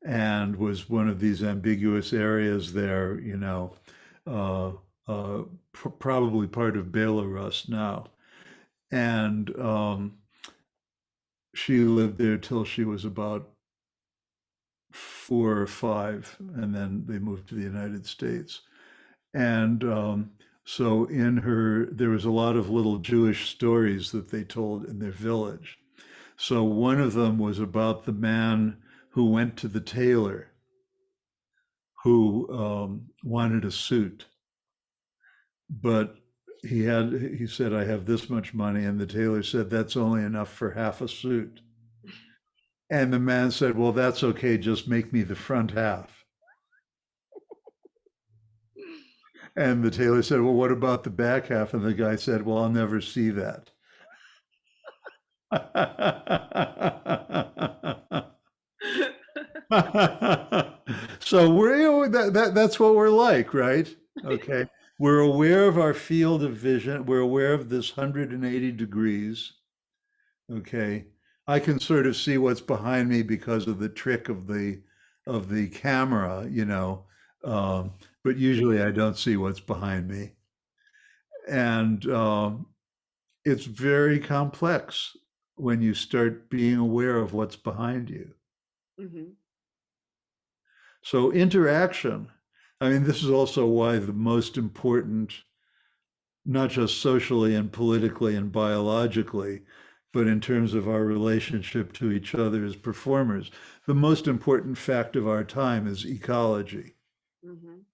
and was one of these ambiguous areas there, uh, probably part of Belarus now. And she lived there till she was about 4 or 5, and then they moved to the United States. And so there was a lot of little Jewish stories that they told in their village. So one of them was about the man who went to the tailor who wanted a suit, but he said, I have this much money. And the tailor said, that's only enough for half a suit. And the man said, well, that's okay. Just make me the front half. And the tailor said, well, what about the back half? And the guy said, well, I'll never see that. So that's what we're like, right? Okay. We're aware of our field of vision. We're aware of this 180 degrees. Okay. I can sort of see what's behind me because of the trick of the camera, um, but usually I don't see what's behind me. And It's very complex when you start being aware of what's behind you. Mhm. So interaction, I mean, this is also why the most important, not just socially and politically and biologically, but in terms of our relationship to each other as performers, the most important fact of our time is ecology. Mhm.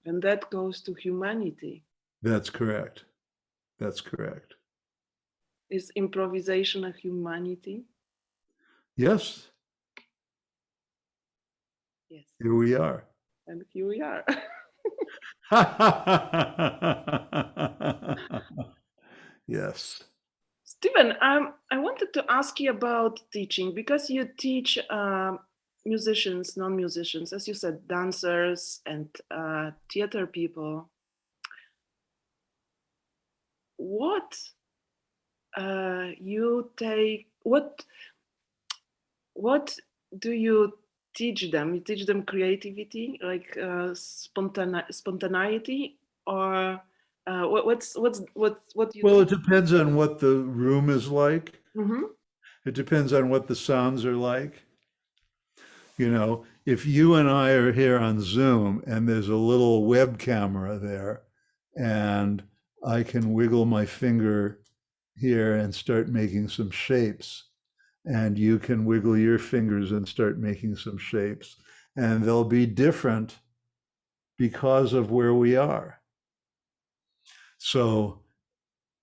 And that goes to humanity. That's correct. That's correct. Is improvisation a humanity? Yes, Yes. here we are. And here we are. Yes. Stephen, I wanted to ask you about teaching because you teach musicians, non-musicians, as you said, dancers and theater people. What you take? What do you teach them? You teach them creativity, like spontaneity, or what you Well, teach? it depends on what the room is like. Mm-hmm. It depends on what the sounds are like. You know, if you and I are here on Zoom and there's a little web camera there, and I can wiggle my finger here and start making some shapes, and you can wiggle your fingers and start making some shapes, and they'll be different because of where we are. So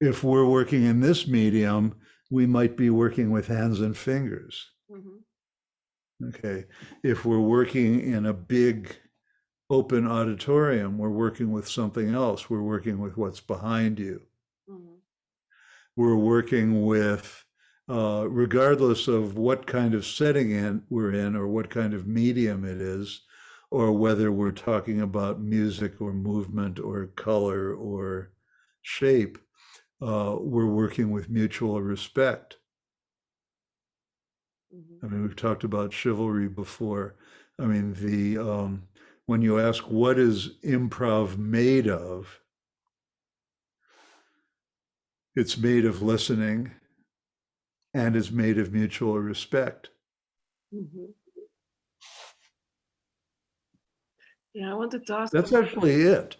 if we're working in this medium, we might be working with hands and fingers. Mm-hmm. Okay. If we're working in a big open auditorium, we're working with something else. We're working with what's behind you. Mm-hmm. We're working with, regardless of what kind of setting we're in or what kind of medium it is, or whether we're talking about music or movement or color or shape, we're working with mutual respect. Mm-hmm. I mean, we've talked about chivalry before. I mean, when you ask what is improv made of, it's made of listening and it's made of mutual respect. Mm-hmm. Yeah, I wanted to ask That's actually it.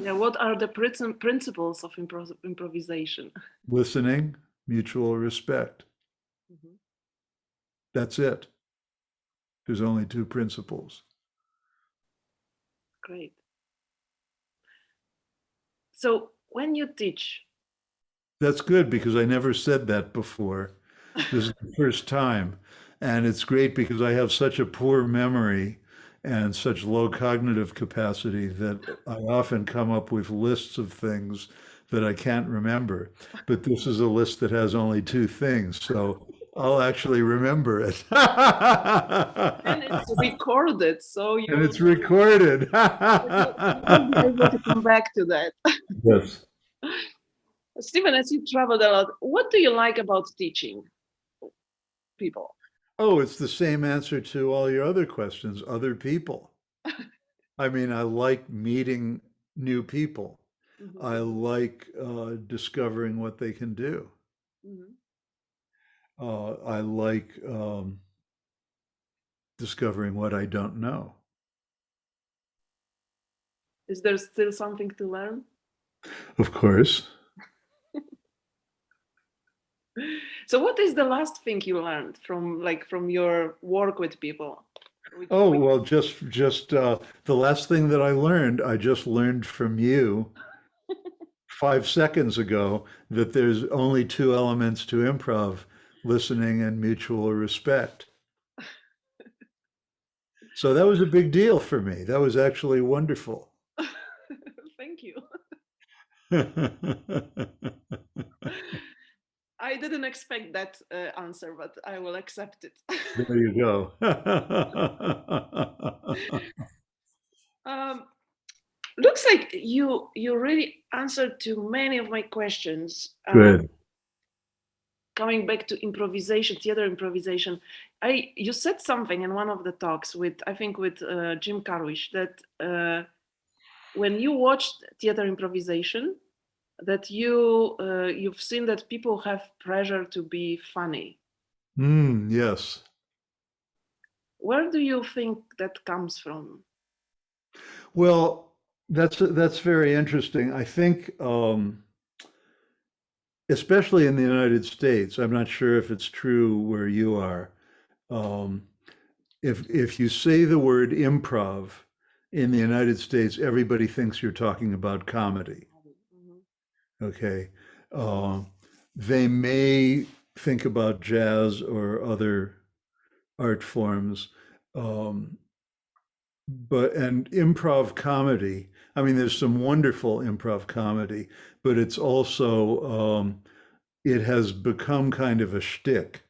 yeah, what are the principles of improvisation? Listening, mutual respect. Mhm. That's it. There's only two principles. Great. So when you teach, That's good because I never said that before. This is the first time. And it's great because I have such a poor memory and such low cognitive capacity that I often come up with lists of things that I can't remember. But this is a list that has only two things. So I'll actually remember it. and it's recorded, so And it's recorded. you will be able to come back to that. Yes. Stephen, as you traveled a lot, what do you like about teaching people? Oh, it's the same answer to all your other questions, other people. I mean, I like meeting new people. Mhm. I like discovering what they can do. Mhm. I like discovering what I don't know. Is there still something to learn? Of course. So what is the last thing you learned from your work with people? Oh, well, just the last thing that I just learned from you 5 seconds ago that there's only two elements to improv, listening and mutual respect. So that was a big deal for me. That was actually wonderful. Thank you. I didn't expect that answer, but I will accept it. There you go. um, looks like you really answered to many of my questions. Good. Coming back to improvisation, theater improvisation, you said something in one of the talks with I think with Jim Carwish that when you watched theater improvisation, that you've seen that people have pressure to be funny. Yes. Where do you think that comes from? Well, that's very interesting. I think, especially in the United States, I'm not sure if it's true where you are. Um, if you say the word improv in the United States, everybody thinks you're talking about comedy. Mhm. Okay. Uh, they may think about jazz or other art forms, um, and improv comedy. I mean, there's some wonderful improv comedy, but it's also it has become kind of a shtick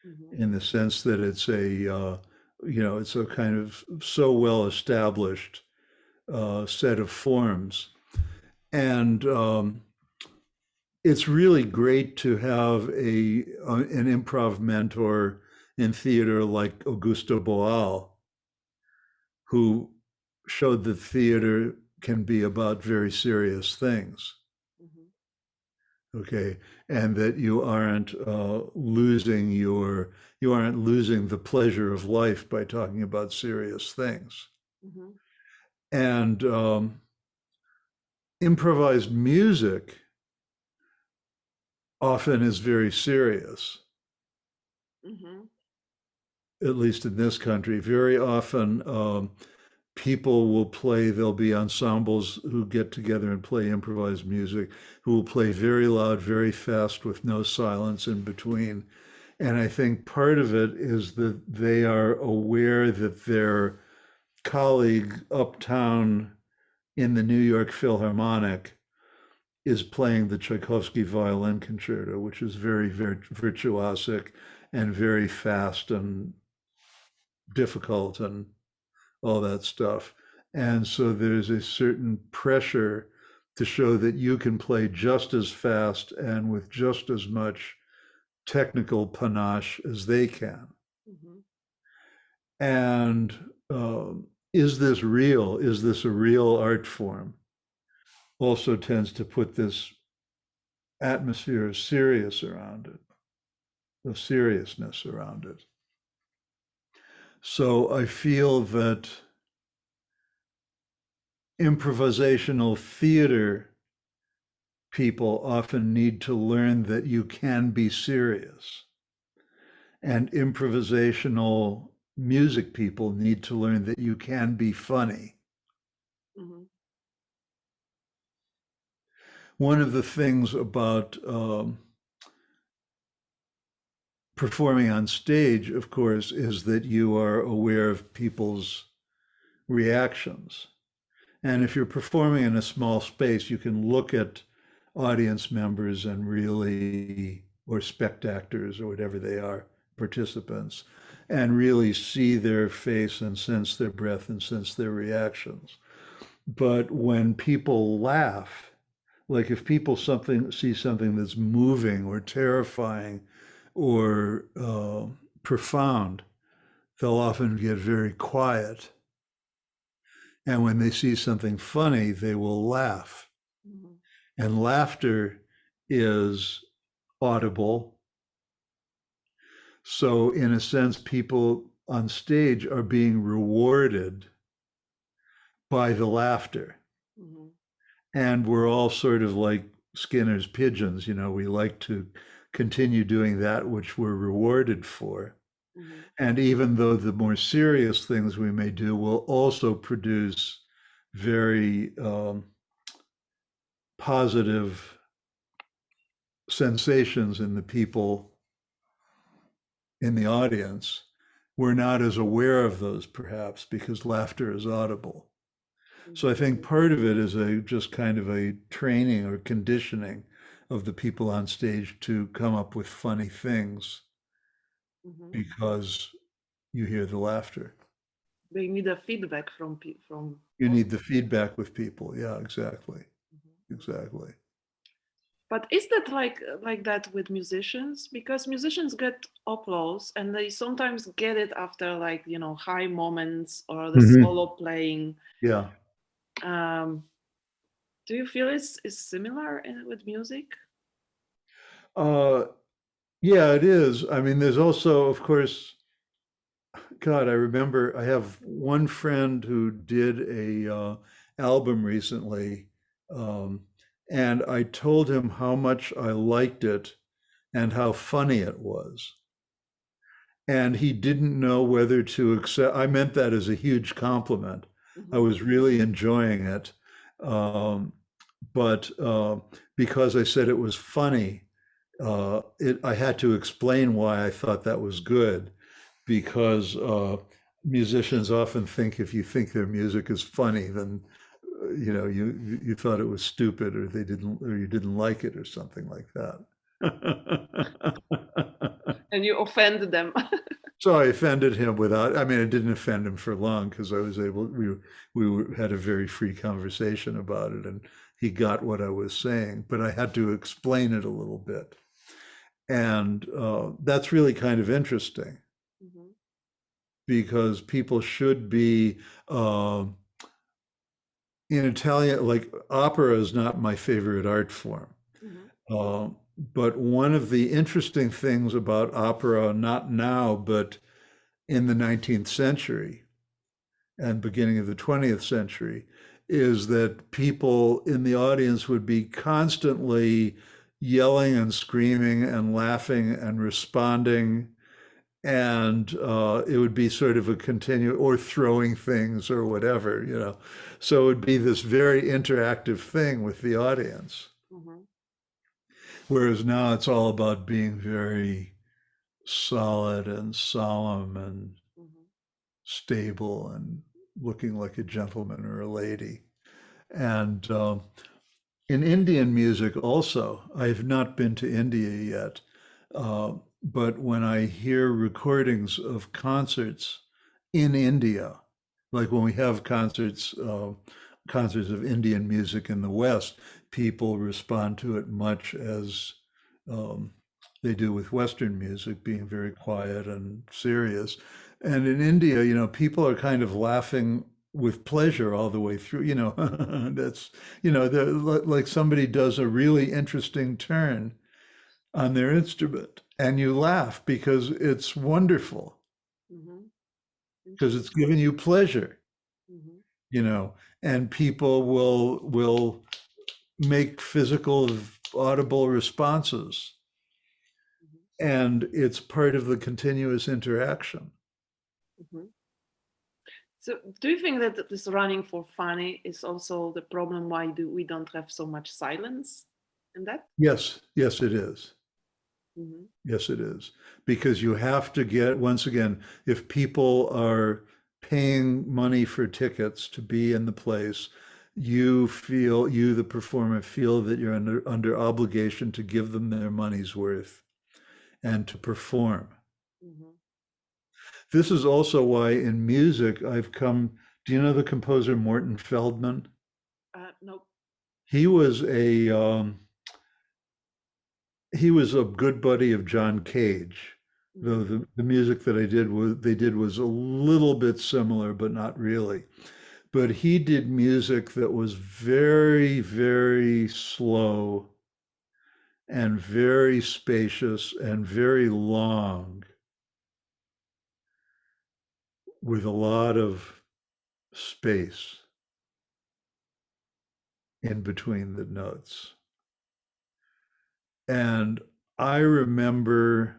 Mhm. in the sense that it's it's a kind of so well established set of forms, and it's really great to have an improv mentor in theater like Augusto Boal, who showed that theater can be about very serious things. Mhm. Okay, and that you aren't losing the pleasure of life by talking about serious things. Mhm. And improvised music often is very serious, Mhm. at least in this country. Very often, people will play, there'll be ensembles who get together and play improvised music, who will play very loud, very fast, with no silence in between. And I think part of it is that they are aware that their colleague uptown in the New York Philharmonic is playing the Tchaikovsky violin concerto, which is very, very virtuosic and very fast and difficult and all that stuff. And so there's a certain pressure to show that you can play just as fast and with just as much technical panache as they can. Mhm. And is this real? Is this a real art form? Also tends to put this atmosphere of serious around it, of seriousness around it. So I feel that improvisational theater people often need to learn that you can be serious. And improvisational music people need to learn that you can be funny. Mhm. One of the things about performing on stage, of course, is that you are aware of people's reactions. And if you're performing in a small space, you can look at audience members and really, or spectators or whatever they are, participants, and really see their face and sense their breath and sense their reactions. But when people laugh, like if people see something that's moving or terrifying or profound, they'll often get very quiet. And when they see something funny, they will laugh. Mhm. And laughter is audible. So, in a sense, people on stage are being rewarded by the laughter. Mhm. And we're all sort of like Skinner's pigeons, we like to continue doing that which we're rewarded for. Mhm. And even though the more serious things we may do will also produce very positive sensations in the people in the audience, we're not as aware of those perhaps because laughter is audible. So I Mhm. think part of it is a just kind of a training or conditioning of the people on stage to come up with funny things Mhm. because you hear the laughter. They need a feedback from You need the audience. feedback with people. Yeah, exactly. Mhm. Mhm. Exactly. But is that like that with musicians? Because musicians get applause and they sometimes get it after like, high moments or the Hmm. solo playing. Yeah. Um, Do you feel it's similar with music? Uh, yeah, it is. I mean, there's also, of course, God, I remember I have one friend who did a album recently, um, and I told him how much I liked it and how funny it was. And he didn't know whether to accept. I meant that as a huge compliment. I Hmm. was really enjoying it. Um, but because I said it was funny, I had to explain why I thought that was good, because musicians often think if you think their music is funny, then you thought it was stupid, or they didn't, or you didn't like it, or something like that. And you offend them. So I offended him without, I mean, I didn't offend him for long because I was able, had a very free conversation about it, and he got what I was saying, but I had to explain it a little bit. And that's really kind of interesting, Hmm. because people should be, uh, in Italian, like opera is not my favorite art form. Hmm. Uh, but one of the interesting things about opera, not now, but in the 19th century and beginning of the 20th century, is that people in the audience would be constantly yelling and screaming and laughing and responding, and it would be sort of a continue, or throwing things or whatever, so it would be this very interactive thing with the audience, Hmm. whereas now it's all about being very solid and solemn and Hmm. stable and looking like a gentleman or a lady. And in Indian music also, I've not been to India yet, but when I hear recordings of concerts in India, like when we have concerts of Indian music in the West, people respond to it much as um, they do with Western music, being very quiet and serious. And in India, people are kind of laughing with pleasure all the way through. That's, like somebody does a really interesting turn on their instrument, and you laugh because it's wonderful, Hmm. because it's Interesting. giving you pleasure, Hmm. you know, and people will make physical, audible responses, Hmm. and it's part of the continuous interaction. Hmm. So, do you think that this running for funny is also the problem? Why do we don't have so much silence in that? Yes, yes, it is. Hmm. Yes, it is. Because you have to get, once again, if people are paying money for tickets to be in the place, you, the performer, feel that you're under obligation to give them their money's worth and to perform. Hmm. This is also why in music I've come, do you know the composer Morton Feldman? No. He was a good buddy of John Cage, though Hmm. the music that they did was a little bit similar, but not really. But he did music that was very, very slow and very spacious and very long, with a lot of space in between the notes. And I remember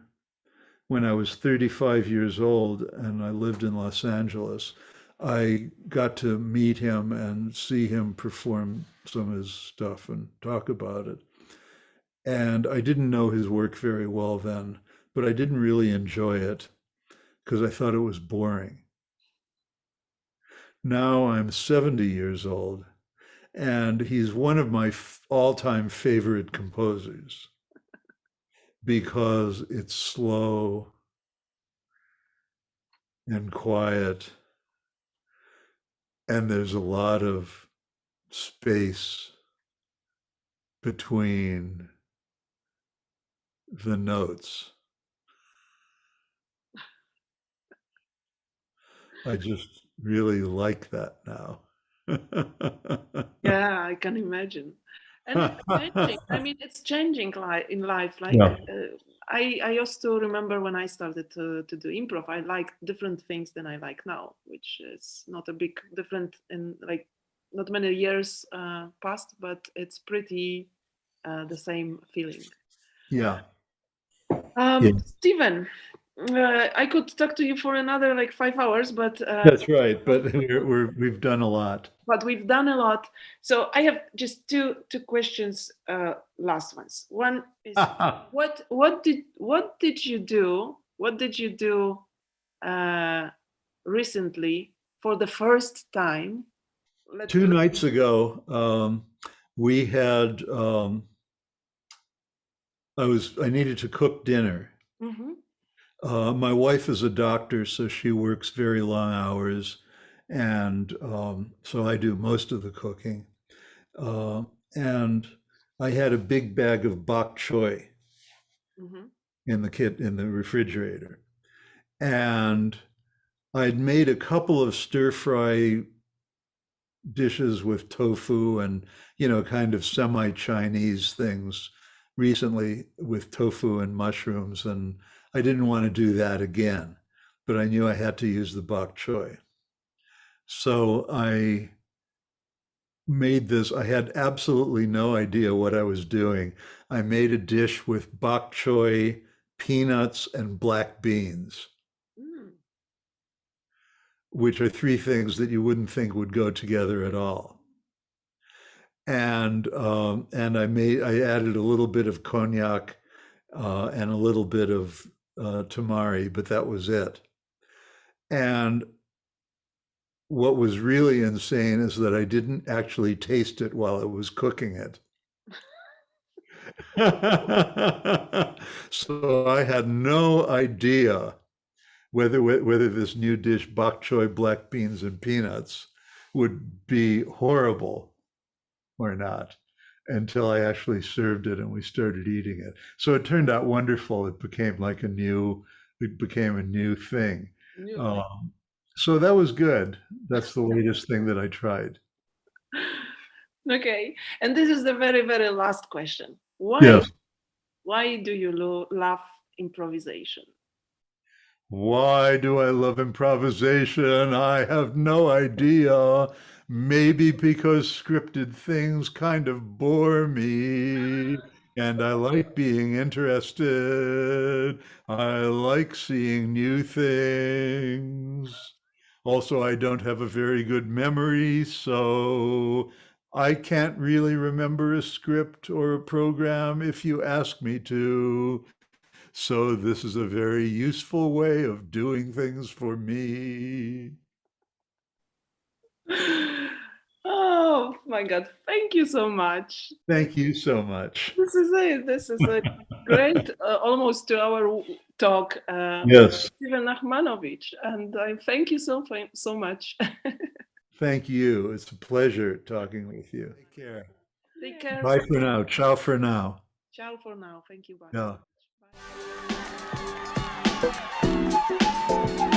when I was 35 years old and I lived in Los Angeles, I got to meet him and see him perform some of his stuff and talk about it. And I didn't know his work very well then, but I didn't really enjoy it because I thought it was boring. Now I'm 70 years old, and he's one of my all-time favorite composers because it's slow and quiet, and there's a lot of space between the notes. I just really like that now. Yeah, I can imagine. And it's changing. I mean, it's changing in life. Like Yeah. I used to remember when I started to do improv, I liked different things than I like now, which is not a big different in like not many years passed, but it's pretty the same feeling. Yeah. Yeah. Stephen, I could talk to you for another like 5 hours, That's right. But we've done a lot. but we've done a lot. So I have just two questions, last ones. One is what did you do? What did you do recently for the first time? Let's. 2 nights ago, we had I needed to cook dinner. Mhm. My wife is a doctor, so she works very long hours, and so I do most of the cooking. Uh, and I had a big bag of bok choy Mhm. in the refrigerator, and I'd made a couple of stir fry dishes with tofu and kind of semi-Chinese things recently with tofu and mushrooms, and I didn't want to do that again, but I knew I had to use the bok choy. So I made this. I had absolutely no idea what I was doing. I made a dish with bok choy, peanuts, and black beans, Mm. which are three things that you wouldn't think would go together at all. And I added a little bit of cognac and a little bit of tamari, but that was it. And what was really insane is that I didn't actually taste it while I was cooking it. So I had no idea whether this new dish, bok choy, black beans, and peanuts, would be horrible or not until I actually served it and we started eating it. So it turned out wonderful. It became a new thing. New thing. Um, so that was good. That's the latest thing that I tried. Okay, and this is the very very last question. Why Yes. why do you love improvisation? Why do I love improvisation? I have no idea. Maybe because scripted things kind of bore me, and I like being interested. I like seeing new things. Also, I don't have a very good memory, so I can't really remember a script or a program if you ask me to. So this is a very useful way of doing things for me. Oh my God, thank you so much. Thank you so much. This is it. This is a great, almost 2 hour talk with Yes, Stephen Nachmanovitch, and I thank you so much. thank you. It's a pleasure talking with you. Take care. Take care. Bye for now. Ciao for now. Ciao for now. Thank you. Bye. Yeah. Bye.